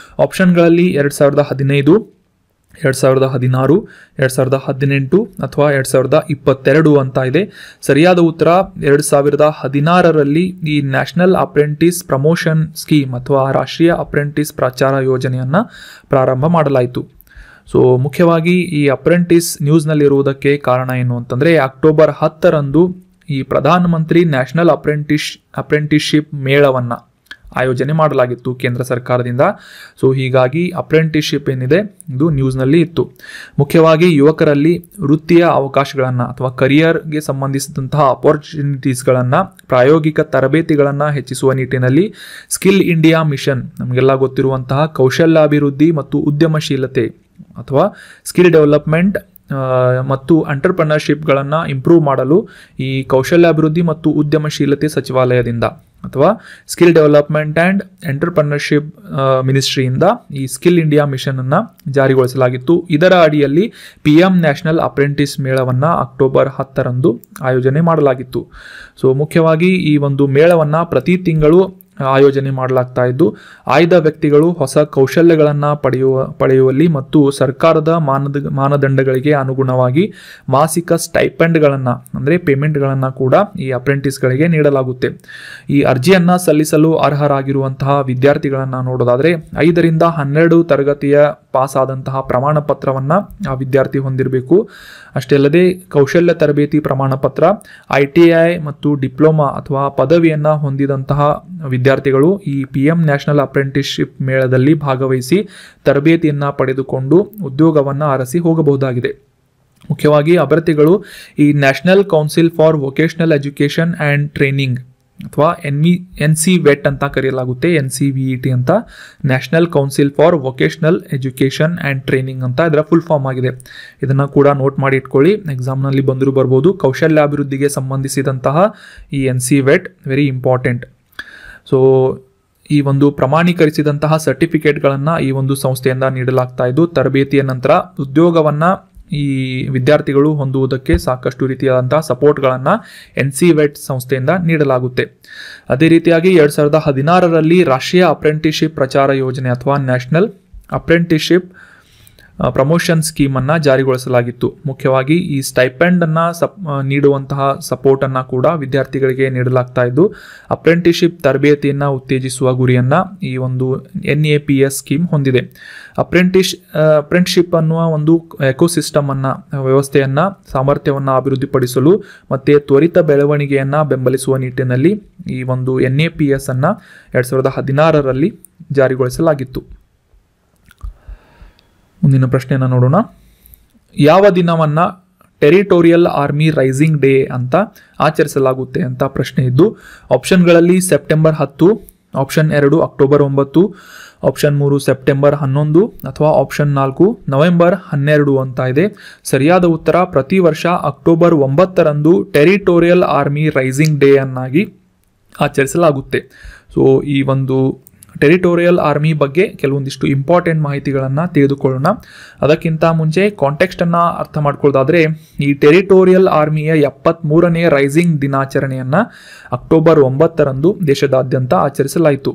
ಆಪ್ಷನ್ಗಳಲ್ಲಿ 2015, 2016, 2018 ಅಥವಾ 2022 ಅಂತ ಇದೆ. ಸರಿಯಾದ ಉತ್ತರ 2016ರಲ್ಲಿ ಈ ನ್ಯಾಷನಲ್ ಅಪ್ರೆಂಟಿಸ್ ಪ್ರಮೋಷನ್ ಸ್ಕೀಮ್ ಅಥವಾ ರಾಷ್ಟ್ರೀಯ ಅಪ್ರೆಂಟಿಸ್ ಪ್ರಚಾರ ಯೋಜನೆಯನ್ನು ಪ್ರಾರಂಭ ಮಾಡಲಾಯಿತು. ಸೊ ಮುಖ್ಯವಾಗಿ ಈ ಅಪ್ರೆಂಟಿಸ್ ನ್ಯೂಸ್ನಲ್ಲಿರುವುದಕ್ಕೆ ಕಾರಣ ಏನು ಅಂತಂದರೆ, ಅಕ್ಟೋಬರ್ 10ರಂದು ಈ ಪ್ರಧಾನಮಂತ್ರಿ ನ್ಯಾಷನಲ್ ಅಪ್ರೆಂಟಿಸ್ಶಿಪ್ ಮೇಳವನ್ನು ಆಯೋಜನೆ ಮಾಡಲಾಗಿತ್ತು ಕೇಂದ್ರ ಸರ್ಕಾರದಿಂದ. ಸೊ ಹೀಗಾಗಿ ಅಪ್ರೆಂಟಿಸ್ಶಿಪ್ ಏನಿದೆ ಇದು ನ್ಯೂಸ್ನಲ್ಲಿ ಇತ್ತು. ಮುಖ್ಯವಾಗಿ ಯುವಕರಲ್ಲಿ ವೃತ್ತಿಯ ಅವಕಾಶಗಳನ್ನು ಅಥವಾ ಕರಿಯರ್ಗೆ ಸಂಬಂಧಿಸಿದಂತಹ ಅಪರ್ಚುನಿಟೀಸ್ಗಳನ್ನು, ಪ್ರಾಯೋಗಿಕ ತರಬೇತಿಗಳನ್ನು ಹೆಚ್ಚಿಸುವ ನಿಟ್ಟಿನಲ್ಲಿ ಸ್ಕಿಲ್ ಇಂಡಿಯಾ ಮಿಷನ್, ನಮಗೆಲ್ಲ ಗೊತ್ತಿರುವಂತಹ ಕೌಶಲ್ಯಾಭಿವೃದ್ಧಿ ಮತ್ತು ಉದ್ಯಮಶೀಲತೆ ಅಥವಾ ಸ್ಕಿಲ್ ಡೆವಲಪ್ಮೆಂಟ್ ಮತ್ತು ಎಂಟರ್ಪ್ರೆನರ್ಶಿಪ್ಗಳನ್ನು ಇಂಪ್ರೂವ್ ಮಾಡಲು ಈ ಕೌಶಲ್ಯಾಭಿವೃದ್ಧಿ ಮತ್ತು ಉದ್ಯಮಶೀಲತೆ ಸಚಿವಾಲಯದಿಂದ ಅಥವಾ ಸ್ಕಿಲ್ ಡೆವಲಪ್ಮೆಂಟ್ ಆ್ಯಂಡ್ ಎಂಟರ್ಪ್ರೆನರ್ಶಿಪ್ ಮಿನಿಸ್ಟ್ರಿಯಿಂದ ಈ ಸ್ಕಿಲ್ ಇಂಡಿಯಾ ಮಿಷನನ್ನು ಜಾರಿಗೊಳಿಸಲಾಗಿತ್ತು. ಇದರ ಅಡಿಯಲ್ಲಿ PM ನ್ಯಾಷನಲ್ ಅಪ್ರೆಂಟಿಸ್ ಮೇಳವನ್ನು ಅಕ್ಟೋಬರ್ 10ರಂದು ಆಯೋಜನೆ ಮಾಡಲಾಗಿತ್ತು. ಸೊ ಮುಖ್ಯವಾಗಿ ಈ ಒಂದು ಮೇಳವನ್ನು ಪ್ರತಿ ತಿಂಗಳು ಆಯೋಜನೆ ಮಾಡಲಾಗ್ತಾ ಇದ್ದು ಆಯ್ದ ವ್ಯಕ್ತಿಗಳು ಹೊಸ ಕೌಶಲ್ಯಗಳನ್ನು ಪಡೆಯುವಲ್ಲಿ ಮತ್ತು ಸರ್ಕಾರದ ಮಾನದಂಡಗಳಿಗೆ ಅನುಗುಣವಾಗಿ ಮಾಸಿಕ ಸ್ಟೈಪೆಂಡ್ಗಳನ್ನು ಅಂದರೆ ಪೇಮೆಂಟ್ಗಳನ್ನು ಕೂಡ ಈ ಅಪ್ರೆಂಟಿಸ್ಗಳಿಗೆ ನೀಡಲಾಗುತ್ತೆ. ಈ ಅರ್ಜಿಯನ್ನು ಸಲ್ಲಿಸಲು ಅರ್ಹರಾಗಿರುವಂತಹ ವಿದ್ಯಾರ್ಥಿಗಳನ್ನು ನೋಡೋದಾದರೆ 5ರಿಂದ 12 ತರಗತಿಯ ಪಾಸ್ ಆದಂತಹ ಪ್ರಮಾಣ ಪತ್ರವನ್ನು ಆ ವಿದ್ಯಾರ್ಥಿ ಹೊಂದಿರಬೇಕು. ಅಷ್ಟೇ ಅಲ್ಲದೆ ಕೌಶಲ್ಯ ತರಬೇತಿ ಪ್ರಮಾಣ ಪತ್ರ, ITI ಮತ್ತು ಡಿಪ್ಲೊಮಾ ಅಥವಾ ಪದವಿಯನ್ನು ಹೊಂದಿದಂತಹ ವಿದ್ಯಾರ್ಥಿಗಳು ಈ PM ನ್ಯಾಷನಲ್ ಅಪ್ರೆಂಟಿಸ್ಶಿಪ್ ಮೇಳದಲ್ಲಿ ಭಾಗವಹಿಸಿ ತರಬೇತಿಯನ್ನು ಪಡೆದುಕೊಂಡು ಉದ್ಯೋಗವನ್ನು ಅರಸಿ ಹೋಗಬಹುದಾಗಿದೆ. ಮುಖ್ಯವಾಗಿ ಅಭ್ಯರ್ಥಿಗಳು ಈ National council for vocational education and Training ಅಥವಾ NCVET ಅಂತ ಕರೆಯಲಾಗುತ್ತೆ, NCVET ಅಂತ, National council for vocational education and training ಅಂತ ಇದರ ಫುಲ್ ಫಾರ್ಮ್ ಆಗಿದೆ. ಇದನ್ನು ಕೂಡ ನೋಟ್ ಮಾಡಿ ಇಟ್ಕೊಳ್ಳಿ, ಎಕ್ಸಾಮ್ನಲ್ಲಿ ಬಂದರೂ ಬರ್ಬೋದು. ಕೌಶಲ್ಯಾಭಿವೃದ್ಧಿಗೆ ಸಂಬಂಧಿಸಿದಂತಹ ಈ NCVET ವೆರಿ ಇಂಪಾರ್ಟೆಂಟ್. ಸೊ ಈ ಒಂದು ಪ್ರಮಾಣೀಕರಿಸಿದಂತಹ ಸರ್ಟಿಫಿಕೇಟ್ಗಳನ್ನು ಈ ಒಂದು ಸಂಸ್ಥೆಯಿಂದ ನೀಡಲಾಗ್ತಾ ಇದ್ದು ತರಬೇತಿಯ ನಂತರ ಉದ್ಯೋಗವನ್ನು ಈ ವಿದ್ಯಾರ್ಥಿಗಳು ಹೊಂದುವುದಕ್ಕೆ ಸಾಕಷ್ಟು ರೀತಿಯಾದಂತಹ ಸಪೋರ್ಟ್ಗಳನ್ನು NCVET ಸಂಸ್ಥೆಯಿಂದ ನೀಡಲಾಗುತ್ತೆ. ಅದೇ ರೀತಿಯಾಗಿ 2016ರಲ್ಲಿ ರಾಷ್ಟ್ರೀಯ ಅಪ್ರೆಂಟಿಸ್ಶಿಪ್ ಪ್ರಚಾರ ಯೋಜನೆ ಅಥವಾ ನ್ಯಾಷನಲ್ ಅಪ್ರೆಂಟಿಸ್ಶಿಪ್ ಪ್ರಮೋಷನ್ ಸ್ಕೀಮನ್ನು ಜಾರಿಗೊಳಿಸಲಾಗಿತ್ತು. ಮುಖ್ಯವಾಗಿ ಈ ಸ್ಟೈಪೆಂಡನ್ನು ನೀಡುವಂತಹ ಸಪೋರ್ಟನ್ನು ಕೂಡ ವಿದ್ಯಾರ್ಥಿಗಳಿಗೆ ನೀಡಲಾಗ್ತಾ ಇದ್ದು ಅಪ್ರೆಂಟಿಸ್ಶಿಪ್ ತರಬೇತಿಯನ್ನು ಉತ್ತೇಜಿಸುವ ಗುರಿಯನ್ನು ಈ ಒಂದು NAPS ಸ್ಕೀಮ್ ಹೊಂದಿದೆ. ಅಪ್ರೆಂಟಿಸ್ಶಿಪ್ ಅನ್ನುವ ಒಂದು ಎಕೋಸಿಸ್ಟಮನ್ನು ವ್ಯವಸ್ಥೆಯನ್ನು ಸಾಮರ್ಥ್ಯವನ್ನು ಅಭಿವೃದ್ಧಿಪಡಿಸಲು ಮತ್ತು ತ್ವರಿತ ಬೆಳವಣಿಗೆಯನ್ನು ಬೆಂಬಲಿಸುವ ನಿಟ್ಟಿನಲ್ಲಿ ಈ ಒಂದು NAPS ಅನ್ನು 2016ರಲ್ಲಿ ಜಾರಿಗೊಳಿಸಲಾಗಿತ್ತು. ಮುಂದಿನ ಪ್ರಶ್ನೆಯನ್ನು ನೋಡೋಣ. ಯಾವ ದಿನವನ್ನು ಟೆರಿಟೋರಿಯಲ್ ಆರ್ಮಿ ರೈಸಿಂಗ್ ಡೇ ಅಂತ ಆಚರಿಸಲಾಗುತ್ತೆ ಅಂತ ಪ್ರಶ್ನೆ ಇದ್ದು ಆಪ್ಷನ್ಗಳಲ್ಲಿ September 10, option 2 October 9, option 3 September 11 ಅಥವಾ ಆಪ್ಷನ್ 4 ನವೆಂಬರ್ 12 ಅಂತ ಇದೆ. ಸರಿಯಾದ ಉತ್ತರ ಪ್ರತಿ ವರ್ಷ ಅಕ್ಟೋಬರ್ 9ರಂದು ಟೆರಿಟೋರಿಯಲ್ ಆರ್ಮಿ ರೈಸಿಂಗ್ ಡೇ ಅನ್ನಾಗಿ ಆಚರಿಸಲಾಗುತ್ತೆ. ಸೊ ಈ ಒಂದು ಟೆರಿಟೋರಿಯಲ್ ಆರ್ಮಿ ಬಗ್ಗೆ ಕೆಲವೊಂದಿಷ್ಟು ಇಂಪಾರ್ಟೆಂಟ್ ಮಾಹಿತಿಗಳನ್ನು ತಿಳಿದುಕೊಳ್ಳೋಣ. ಅದಕ್ಕಿಂತ ಮುಂಚೆ ಕಾಂಟೆಕ್ಸ್ಟನ್ನು ಅರ್ಥ ಮಾಡ್ಕೊಳ್ಳೋದಾದರೆ ಈ ಟೆರಿಟೋರಿಯಲ್ ಆರ್ಮಿಯ 73ನೇ ರೈಸಿಂಗ್ ದಿನಾಚರಣೆಯನ್ನು ಅಕ್ಟೋಬರ್ 9ರಂದು ದೇಶದಾದ್ಯಂತ ಆಚರಿಸಲಾಯಿತು.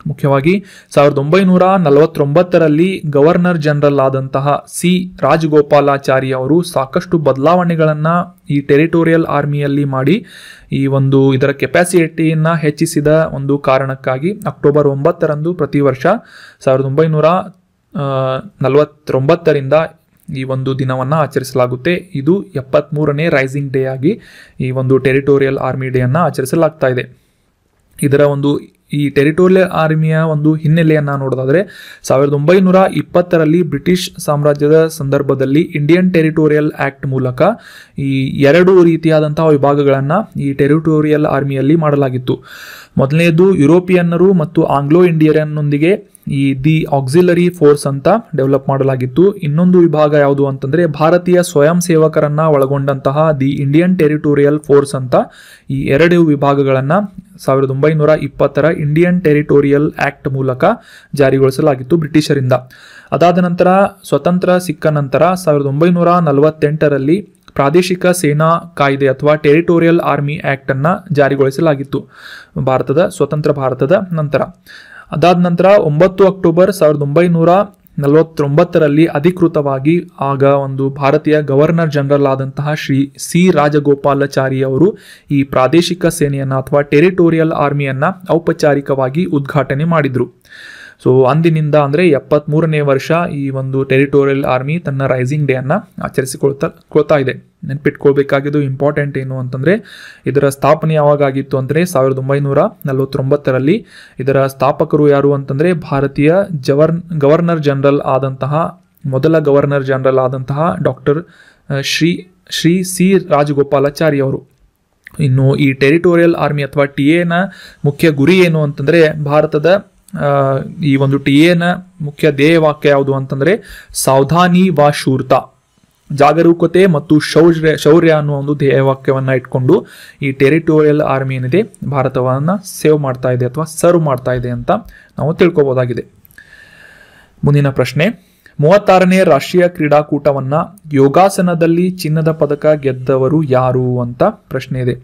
ಮುಖ್ಯವಾಗಿ 1949ರಲ್ಲಿ ಗವರ್ನರ್ ಜನರಲ್ ಆದಂತಹ C. ರಾಜಗೋಪಾಲಾಚಾರಿ ಅವರು ಸಾಕಷ್ಟು ಬದಲಾವಣೆಗಳನ್ನು ಈ ಟೆರಿಟೋರಿಯಲ್ ಆರ್ಮಿಯಲ್ಲಿ ಮಾಡಿ ಈ ಒಂದು ಇದರ ಕೆಪಾಸಿಟಿಯನ್ನು ಹೆಚ್ಚಿಸಿದ ಒಂದು ಕಾರಣಕ್ಕಾಗಿ ಅಕ್ಟೋಬರ್ 9ರಂದು ಪ್ರತಿ ವರ್ಷ 1949ರಿಂದ ಈ ಒಂದು ದಿನವನ್ನು ಆಚರಿಸಲಾಗುತ್ತೆ. ಇದು 73ನೇ ರೈಸಿಂಗ್ ಡೇ ಆಗಿ ಈ ಒಂದು ಟೆರಿಟೋರಿಯಲ್ ಆರ್ಮಿ ಡೇ ಅನ್ನು ಆಚರಿಸಲಾಗ್ತಾ ಇದೆ. ಇದರ ಒಂದು ಈ ಟೆರಿಟೋರಿಯಲ್ ಆರ್ಮಿಯ ಒಂದು ಹಿನ್ನೆಲೆಯನ್ನು ನೋಡೋದಾದರೆ 1920ರಲ್ಲಿ ಬ್ರಿಟಿಷ್ ಸಾಮ್ರಾಜ್ಯದ ಸಂದರ್ಭದಲ್ಲಿ ಇಂಡಿಯನ್ ಟೆರಿಟೋರಿಯಲ್ ಆಕ್ಟ್ ಮೂಲಕ ಈ 2 ರೀತಿಯಾದಂತಹ ವಿಭಾಗಗಳನ್ನು ಈ ಟೆರಿಟೋರಿಯಲ್ ಆರ್ಮಿಯಲ್ಲಿ ಮಾಡಲಾಗಿತ್ತು. ಮೊದಲನೇದು ಯುರೋಪಿಯನ್ನರು ಮತ್ತು ಆಂಗ್ಲೋ ಇಂಡಿಯನ್ನೊಂದಿಗೆ ಈ ದಿ ಆಕ್ಸಿಲರಿ ಫೋರ್ಸ್ ಅಂತ ಡೆವಲಪ್ ಮಾಡಲಾಗಿತ್ತು. ಇನ್ನೊಂದು ವಿಭಾಗ ಯಾವುದು ಅಂತಂದರೆ ಭಾರತೀಯ ಸ್ವಯಂ ಸೇವಕರನ್ನು ಒಳಗೊಂಡಂತಹ ದಿ ಇಂಡಿಯನ್ ಟೆರಿಟೋರಿಯಲ್ ಫೋರ್ಸ್ ಅಂತ ಈ 2 ವಿಭಾಗಗಳನ್ನು 1920ರ ಇಂಡಿಯನ್ ಟೆರಿಟೋರಿಯಲ್ ಆಕ್ಟ್ ಮೂಲಕ ಜಾರಿಗೊಳಿಸಲಾಗಿತ್ತು ಬ್ರಿಟಿಷರಿಂದ. ಅದಾದ ನಂತರ ಸ್ವತಂತ್ರ ಸಿಕ್ಕ ನಂತರ 1948ರಲ್ಲಿ ಪ್ರಾದೇಶಿಕ ಸೇನಾ ಕಾಯ್ದೆ ಅಥವಾ ಟೆರಿಟೋರಿಯಲ್ ಆರ್ಮಿ ಆಕ್ಟ್ ಅನ್ನು ಜಾರಿಗೊಳಿಸಲಾಗಿತ್ತು ಸ್ವತಂತ್ರ ಭಾರತದ ನಂತರ. ಅದಾದ ನಂತರ 9 ಅಕ್ಟೋಬರ್ 1949ರಲ್ಲಿ ಅಧಿಕೃತವಾಗಿ ಆಗ ಒಂದು ಭಾರತೀಯ ಗವರ್ನರ್ ಜನರಲ್ ಆದಂತಹ ಶ್ರೀ C. ರಾಜಗೋಪಾಲಾಚಾರಿ ಅವರು ಈ ಪ್ರಾದೇಶಿಕ ಸೇನೆಯನ್ನು ಅಥವಾ ಟೆರಿಟೋರಿಯಲ್ ಆರ್ಮಿಯನ್ನು ಔಪಚಾರಿಕವಾಗಿ ಉದ್ಘಾಟನೆ ಮಾಡಿದರು. ಸೊ ಅಂದಿನಿಂದ ಅಂದರೆ 73ನೇ ವರ್ಷ ಈ ಒಂದು ಟೆರಿಟೋರಿಯಲ್ ಆರ್ಮಿ ತನ್ನ ರೈಸಿಂಗ್ ಡೇ ಅನ್ನು ಆಚರಿಸಿಕೊಳ್ತಾ ಇದೆ. ನೆನಪಿಟ್ಕೊಳ್ಬೇಕಾಗಿದ್ದು ಇಂಪಾರ್ಟೆಂಟ್ ಏನು ಅಂತಂದರೆ ಇದರ ಸ್ಥಾಪನೆ ಯಾವಾಗಾಗಿತ್ತು ಅಂದರೆ 1949ರಲ್ಲಿ. ಇದರ ಸ್ಥಾಪಕರು ಯಾರು ಅಂತಂದರೆ ಭಾರತೀಯ ಗವರ್ನರ್ ಜನರಲ್ ಆದಂತಹ ಮೊದಲ ಗವರ್ನರ್ ಜನರಲ್ ಆದಂತಹ ಡಾಕ್ಟರ್ ಶ್ರೀ C. ರಾಜಗೋಪಾಲಾಚಾರಿ ಅವರು. ಇನ್ನು ಈ ಟೆರಿಟೋರಿಯಲ್ ಆರ್ಮಿ ಅಥವಾ TA ನ ಮುಖ್ಯ ಗುರಿ ಏನು ಅಂತಂದರೆ ಭಾರತದ ಈ ಒಂದು TA ನ ಮುಖ್ಯ ಧ್ಯೇಯವಾಕ್ಯ ಯಾವುದು ಅಂತಂದರೆ ಸಾವಧಾನಿ ವ ಶೂರ್ತಾ, ಜಾಗರೂಕತೆ ಮತ್ತು ಶೌರ್ಯ ಅನ್ನುವ ಒಂದು ಧ್ಯೇಯವಾಕ್ಯವನ್ನು ಇಟ್ಕೊಂಡು ಈ ಟೆರಿಟೋರಿಯಲ್ ಆರ್ಮಿ ಏನಿದೆ ಭಾರತವನ್ನು ಸೇವ್ ಮಾಡ್ತಾ ಇದೆ ಅಥವಾ ಸರ್ವ್ ಮಾಡ್ತಾ ಇದೆ ಅಂತ ನಾವು ತಿಳ್ಕೊಬೋದಾಗಿದೆ. ಮುಂದಿನ ಪ್ರಶ್ನೆ, 36ನೇ ರಾಷ್ಟ್ರೀಯ ಕ್ರೀಡಾಕೂಟವನ್ನು ಯೋಗಾಸನದಲ್ಲಿ ಚಿನ್ನದ ಪದಕ ಗೆದ್ದವರು ಯಾರು ಅಂತ ಪ್ರಶ್ನೆ ಇದೆ.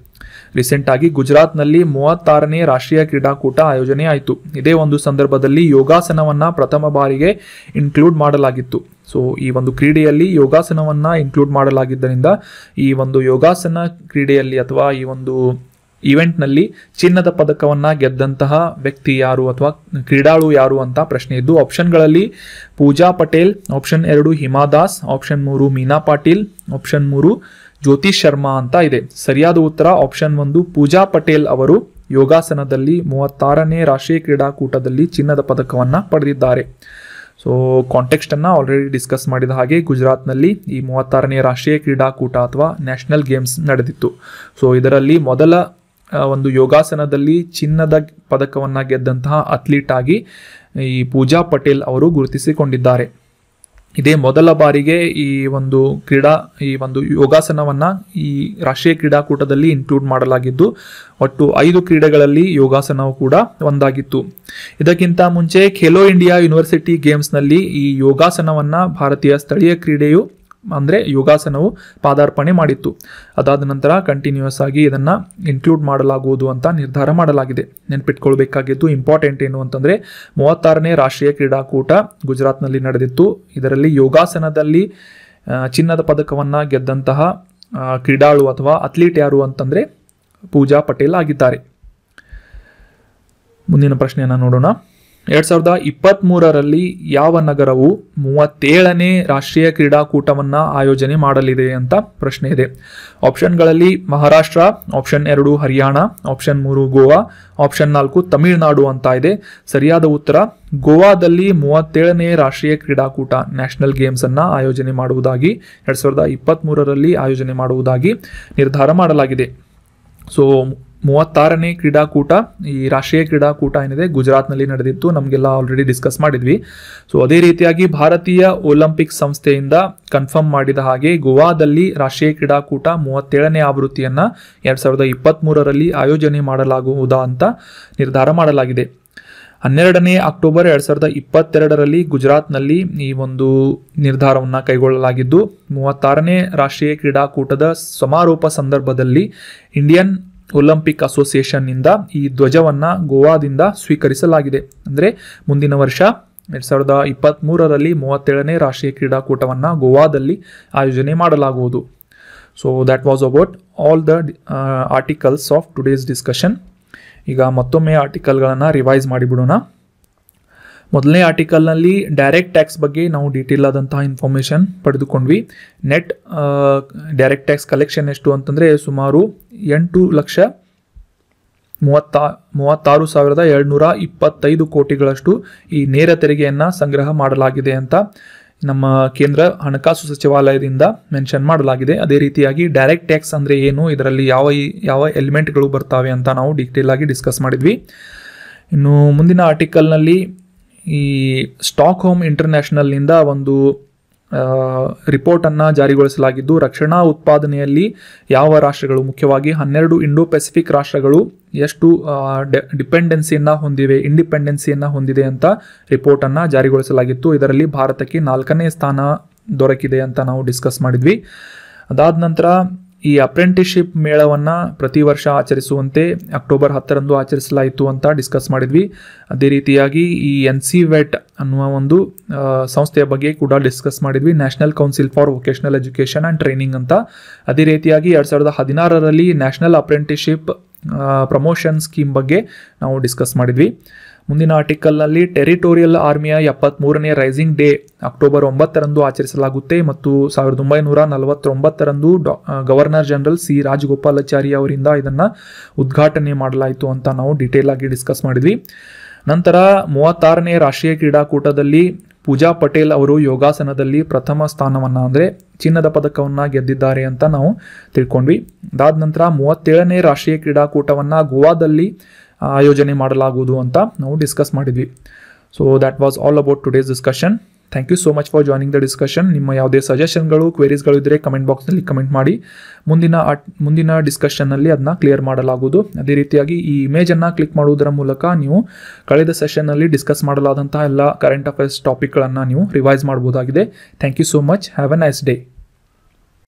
ರೀಸೆಂಟ್ ಆಗಿ ಗುಜರಾತ್ನಲ್ಲಿ 36ನೇ ರಾಷ್ಟ್ರೀಯ ಕ್ರೀಡಾಕೂಟ ಆಯೋಜನೆ ಆಯಿತು. ಇದೇ ಒಂದು ಸಂದರ್ಭದಲ್ಲಿ ಯೋಗಾಸನವನ್ನ ಪ್ರಥಮ ಬಾರಿಗೆ ಇನ್ಕ್ಲೂಡ್ ಮಾಡಲಾಗಿತ್ತು. ಸೊ ಈ ಒಂದು ಕ್ರೀಡೆಯಲ್ಲಿ ಯೋಗಾಸನವನ್ನ ಇನ್ಕ್ಲೂಡ್ ಮಾಡಲಾಗಿದ್ದರಿಂದ ಈ ಒಂದು ಯೋಗಾಸನ ಕ್ರೀಡೆಯಲ್ಲಿ ಅಥವಾ ಈ ಒಂದು ಇವೆಂಟ್ನಲ್ಲಿ ಚಿನ್ನದ ಪದಕವನ್ನ ಗೆದ್ದಂತಹ ವ್ಯಕ್ತಿ ಯಾರು ಅಥವಾ ಕ್ರೀಡಾಳು ಯಾರು ಅಂತ ಪ್ರಶ್ನೆ ಇದ್ದು, ಆಪ್ಷನ್ಗಳಲ್ಲಿ ಪೂಜಾ ಪಟೇಲ್, ಆಪ್ಷನ್ 2 ಹಿಮಾ ದಾಸ್, ಆಪ್ಷನ್ 3 ಮೀನಾ ಪಾಟೀಲ್, ಆಪ್ಷನ್ 3 ಜ್ಯೋತಿ ಶರ್ಮಾ ಅಂತ ಇದೆ. ಸರಿಯಾದ ಉತ್ತರ ಆಪ್ಷನ್ 1 ಪೂಜಾ ಪಟೇಲ್ ಅವರು ಯೋಗಾಸನದಲ್ಲಿ 36ನೇ ರಾಷ್ಟ್ರೀಯ ಕ್ರೀಡಾಕೂಟದಲ್ಲಿ ಚಿನ್ನದ ಪದಕವನ್ನ ಪಡೆದಿದ್ದಾರೆ. ಸೊ ಕಾಂಟೆಕ್ಸ್ಟ್ ಅನ್ನ ಆಲ್ರೆಡಿ ಡಿಸ್ಕಸ್ ಮಾಡಿದ ಹಾಗೆ ಗುಜರಾತ್ನಲ್ಲಿ ಈ 36ನೇ ರಾಷ್ಟ್ರೀಯ ಕ್ರೀಡಾಕೂಟ ಅಥವಾ ನ್ಯಾಷನಲ್ ಗೇಮ್ಸ್ ನಡೆದಿತ್ತು. ಸೊ ಇದರಲ್ಲಿ ಮೊದಲ ಒಂದು ಯೋಗಾಸನದಲ್ಲಿ ಚಿನ್ನದ ಪದಕವನ್ನ ಗೆದ್ದಂತಹ ಅಥ್ಲೀಟ್ ಆಗಿ ಈ ಪೂಜಾ ಪಟೇಲ್ ಅವರು ಗುರುತಿಸಿಕೊಂಡಿದ್ದಾರೆ. ಇದೇ ಮೊದಲ ಬಾರಿಗೆ ಈ ಒಂದು ಯೋಗಾಸನವನ್ನ ಈ ರಾಷ್ಟ್ರೀಯ ಕ್ರೀಡಾಕೂಟದಲ್ಲಿ ಇನ್ಕ್ಲೂಡ್ ಮಾಡಲಾಗಿದ್ದು, ಒಟ್ಟು 5 ಕ್ರೀಡೆಗಳಲ್ಲಿ ಯೋಗಾಸನವು ಕೂಡ ಒಂದಾಗಿತ್ತು. ಇದಕ್ಕಿಂತ ಮುಂಚೆ ಖೇಲೋ ಇಂಡಿಯಾ ಯೂನಿವರ್ಸಿಟಿ ಗೇಮ್ಸ್ನಲ್ಲಿ ಈ ಯೋಗಾಸನವನ್ನ ಭಾರತೀಯ ಸ್ಥಳೀಯ ಕ್ರೀಡೆಯು ಅಂದರೆ ಯೋಗಾಸನವು ಪಾದಾರ್ಪಣೆ ಮಾಡಿತ್ತು. ಅದಾದ ನಂತರ ಕಂಟಿನ್ಯೂಸ್ ಆಗಿ ಇದನ್ನ ಇನ್ಕ್ಲೂಡ್ ಮಾಡಲಾಗುವುದು ಅಂತ ನಿರ್ಧಾರ ಮಾಡಲಾಗಿದೆ. ನೆನಪಿಟ್ಕೊಳ್ಬೇಕಾಗಿದ್ದು ಇಂಪಾರ್ಟೆಂಟ್ ಏನು ಅಂತಂದ್ರೆ 36ನೇ ರಾಷ್ಟ್ರೀಯ ಕ್ರೀಡಾಕೂಟ ಗುಜರಾತ್ನಲ್ಲಿ ನಡೆದಿತ್ತು. ಇದರಲ್ಲಿ ಯೋಗಾಸನದಲ್ಲಿ ಚಿನ್ನದ ಪದಕವನ್ನ ಗೆದ್ದಂತಹ ಕ್ರೀಡಾಳು ಅಥವಾ ಅಥ್ಲೀಟ್ ಯಾರು ಅಂತಂದ್ರೆ ಪೂಜಾ ಪಟೇಲ್ ಆಗಿದ್ದಾರೆ. ಮುಂದಿನ ಪ್ರಶ್ನೆಯನ್ನ ನೋಡೋಣ. 2023ರಲ್ಲಿ ಯಾವ ನಗರವು 37ನೇ ರಾಷ್ಟ್ರೀಯ ಕ್ರೀಡಾಕೂಟವನ್ನ ಆಯೋಜನೆ ಮಾಡಲಿದೆ ಅಂತ ಪ್ರಶ್ನೆ ಇದೆ. ಆಪ್ಷನ್ಗಳಲ್ಲಿ Maharashtra, option 2 Haryana, option 3 Goa, option 4 Tamil Nadu ಅಂತ ಇದೆ. ಸರಿಯಾದ ಉತ್ತರ ಗೋವಾದಲ್ಲಿ 37ನೇ ರಾಷ್ಟ್ರೀಯ ಕ್ರೀಡಾಕೂಟ ನ್ಯಾಷನಲ್ ಗೇಮ್ಸ್ ಅನ್ನ ಆಯೋಜನೆ ಮಾಡುವುದಾಗಿ 2023ರಲ್ಲಿ ಆಯೋಜನೆ ಮಾಡುವುದಾಗಿ ನಿರ್ಧಾರ ಮಾಡಲಾಗಿದೆ. ಸೊ 36ನೇ ಕ್ರೀಡಾಕೂಟ ಈ ರಾಷ್ಟ್ರೀಯ ಕ್ರೀಡಾಕೂಟ ಏನಿದೆ ಗುಜರಾತ್ನಲ್ಲಿ ನಡೆದಿತ್ತು, ನಮಗೆಲ್ಲ ಆಲ್ರೆಡಿ ಡಿಸ್ಕಸ್ ಮಾಡಿದ್ವಿ. ಸೊ ಅದೇ ರೀತಿಯಾಗಿ ಭಾರತೀಯ ಒಲಿಂಪಿಕ್ ಸಂಸ್ಥೆಯಿಂದ ಕನ್ಫರ್ಮ್ ಮಾಡಿದ ಹಾಗೆ ಗೋವಾದಲ್ಲಿ ರಾಷ್ಟ್ರೀಯ ಕ್ರೀಡಾಕೂಟ 37ನೇ ಆವೃತ್ತಿಯನ್ನ 2023ರಲ್ಲಿ ಆಯೋಜನೆ ಮಾಡಲಾಗುವುದಾ ಅಂತ ನಿರ್ಧಾರ ಮಾಡಲಾಗಿದೆ. 12ನೇ ಅಕ್ಟೋಬರ್ 2022ರಲ್ಲಿ ಗುಜರಾತ್ನಲ್ಲಿ ಈ ಒಂದು ನಿರ್ಧಾರವನ್ನು ಕೈಗೊಳ್ಳಲಾಗಿದ್ದು, 36ನೇ ರಾಷ್ಟ್ರೀಯ ಕ್ರೀಡಾಕೂಟದ ಸಮಾರೋಪ ಸಂದರ್ಭದಲ್ಲಿ ಇಂಡಿಯನ್ ಒಲಿಂಪಿಕ್ ಅಸೋಸಿಯೇಷನ್ ನಿಂದ ಈ ಧ್ವಜವನ್ನ ಗೋವಾದಿಂದ ಸ್ವೀಕರಿಸಲಾಗಿದೆ. ಅಂದರೆ ಮುಂದಿನ ವರ್ಷ 2023ರಲ್ಲಿ 37ನೇ ರಾಷ್ಟ್ರೀಯ ಕ್ರೀಡಾಕೂಟವನ್ನ ಗೋವಾದಲ್ಲಿ ಆಯೋಜನೆ ಮಾಡಲಾಗುವುದು. So that was about all the articles of today's discussion. ಈಗ ಮತ್ತೊಮ್ಮೆ ಆರ್ಟಿಕಲ್ಗಳನ್ನು ರಿವೈಸ್ ಮಾಡಿಬಿಡೋಣ. ಮೊದಲನೇ ಆರ್ಟಿಕಲ್ನಲ್ಲಿ ಡೈರೆಕ್ಟ್ ಟ್ಯಾಕ್ಸ್ ಬಗ್ಗೆ ನಾವು ಡೀಟೇಲ್ ಆದಂತಹ ಇನ್ಫಾರ್ಮೇಷನ್ ಪಡೆದುಕೊಂಡ್ವಿ. ನೆಟ್ ಡೈರೆಕ್ಟ್ ಟ್ಯಾಕ್ಸ್ ಕಲೆಕ್ಷನ್ ಎಷ್ಟು ಅಂತಂದರೆ ಸುಮಾರು 8,36,725 ಕೋಟಿಗಳಷ್ಟು ಈ ನೇರ ತೆರಿಗೆಯನ್ನು ಸಂಗ್ರಹ ಮಾಡಲಾಗಿದೆ ಅಂತ ನಮ್ಮ ಕೇಂದ್ರ ಹಣಕಾಸು ಸಚಿವಾಲಯದಿಂದ ಮೆನ್ಷನ್ ಮಾಡಲಾಗಿದೆ. ಅದೇ ರೀತಿಯಾಗಿ ಡೈರೆಕ್ಟ್ ಟ್ಯಾಕ್ಸ್ ಅಂದರೆ ಏನು, ಇದರಲ್ಲಿ ಯಾವ ಎಲಿಮೆಂಟ್ಗಳು ಬರ್ತಾವೆ ಅಂತ ನಾವು ಡೀಟೇಲ್ ಆಗಿ ಡಿಸ್ಕಸ್ ಮಾಡಿದ್ವಿ. ಇನ್ನು ಮುಂದಿನ ಆರ್ಟಿಕಲ್ನಲ್ಲಿ ಈ ಸ್ಟಾಕ್ ಹೋಮ್ ಇಂಟರ್ನ್ಯಾಷನಲ್ನಿಂದ ಒಂದು ರಿಪೋರ್ಟನ್ನು ಜಾರಿಗೊಳಿಸಲಾಗಿದ್ದು, ರಕ್ಷಣಾ ಉತ್ಪಾದನೆಯಲ್ಲಿ ಯಾವ ರಾಷ್ಟ್ರಗಳು, ಮುಖ್ಯವಾಗಿ 12 ಇಂಡೋ ಪೆಸಿಫಿಕ್ ರಾಷ್ಟ್ರಗಳು ಎಷ್ಟು ಇಂಡಿಪೆಂಡೆನ್ಸಿಯನ್ನು ಹೊಂದಿದೆ ಅಂತ ರಿಪೋರ್ಟನ್ನು ಜಾರಿಗೊಳಿಸಲಾಗಿತ್ತು. ಇದರಲ್ಲಿ ಭಾರತಕ್ಕೆ 4ನೇ ಸ್ಥಾನ ದೊರಕಿದೆ ಅಂತ ನಾವು ಡಿಸ್ಕಸ್ ಮಾಡಿದ್ವಿ. ಅದಾದ ನಂತರ ಈ ಅಪ್ರೆಂಟಿಸ್ಶಿಪ್ ಮೇಳವನ್ನು ಪ್ರತಿ ವರ್ಷ ಆಚರಿಸುವಂತೆ ಅಕ್ಟೋಬರ್ 10ರಂದು ಆಚರಿಸಲಾಯಿತು ಅಂತ ಡಿಸ್ಕಸ್ ಮಾಡಿದ್ವಿ. ಅದೇ ರೀತಿಯಾಗಿ ಈ NCVET ಅನ್ನುವ ಒಂದು ಸಂಸ್ಥೆಯ ಬಗ್ಗೆ ಕೂಡ ಡಿಸ್ಕಸ್ ಮಾಡಿದ್ವಿ, national council for vocational education and training ಅಂತ. ಅದೇ ರೀತಿಯಾಗಿ 2016ರಲ್ಲಿ ನ್ಯಾಷನಲ್ ಅಪ್ರೆಂಟಿಸ್ಶಿಪ್ ಪ್ರಮೋಷನ್ ಸ್ಕೀಮ್ ಬಗ್ಗೆ ನಾವು ಡಿಸ್ಕಸ್ ಮಾಡಿದ್ವಿ. ಮುಂದಿನ ಆರ್ಟಿಕಲ್ನಲ್ಲಿ ಟೆರಿಟೋರಿಯಲ್ ಆರ್ಮಿಯ 73ನೇ ರೈಸಿಂಗ್ ಡೇ ಅಕ್ಟೋಬರ್ 9ರಂದು ಆಚರಿಸಲಾಗುತ್ತೆ ಮತ್ತು 1949ರಂದು ಗವರ್ನರ್ ಜನರಲ್ ಸಿ ರಾಜಗೋಪಾಲಾಚಾರಿ ಅವರಿಂದ ಇದನ್ನು ಉದ್ಘಾಟನೆ ಮಾಡಲಾಯಿತು ಅಂತ ನಾವು ಡೀಟೇಲ್ ಆಗಿ ಡಿಸ್ಕಸ್ ಮಾಡಿದ್ವಿ. ನಂತರ 36ನೇ ರಾಷ್ಟ್ರೀಯ ಕ್ರೀಡಾಕೂಟದಲ್ಲಿ ಪೂಜಾ ಪಟೇಲ್ ಅವರು ಯೋಗಾಸನದಲ್ಲಿ ಪ್ರಥಮ ಸ್ಥಾನವನ್ನು ಅಂದರೆ ಚಿನ್ನದ ಪದಕವನ್ನು ಗೆದ್ದಿದ್ದಾರೆ ಅಂತ ನಾವು ತಿಳ್ಕೊಂಡ್ವಿ. ಅದಾದ ನಂತರ 37ನೇ ರಾಷ್ಟ್ರೀಯ ಕ್ರೀಡಾಕೂಟವನ್ನು ಗೋವಾದಲ್ಲಿ ಆಯೋಜನೆ ಮಾಡಲಾಗುವುದು ಅಂತ ನಾವು ಡಿಸ್ಕಸ್ ಮಾಡಿದ್ವಿ. So that was all about today's discussion. Thank you so much for joining the discussion. ನಿಮ್ಮ ಯಾವುದೇ ಸಜೆಷನ್ಗಳು, ಕ್ವೆರೀಸ್ಗಳು ಇದ್ದರೆ ಕಮೆಂಟ್ ಬಾಕ್ಸ್ನಲ್ಲಿ ಕಮೆಂಟ್ ಮಾಡಿ. ಮುಂದಿನ ಡಿಸ್ಕಷನ್ನಲ್ಲಿ ಅದನ್ನ ಕ್ಲಿಯರ್ ಮಾಡಲಾಗುವುದು. ಅದೇ ರೀತಿಯಾಗಿ ಈ ಇಮೇಜನ್ನು ಕ್ಲಿಕ್ ಮಾಡುವುದರ ಮೂಲಕ ನೀವು ಕಳೆದ ಸೆಷನ್ನಲ್ಲಿ ಡಿಸ್ಕಸ್ ಮಾಡಲಾದಂತಹ ಎಲ್ಲ ಕರೆಂಟ್ ಅಫೇರ್ಸ್ ಟಾಪಿಕ್ಗಳನ್ನು ನೀವು ರಿವೈಸ್ ಮಾಡಬಹುದಾಗಿದೆ. Thank you so much. Have a nice day.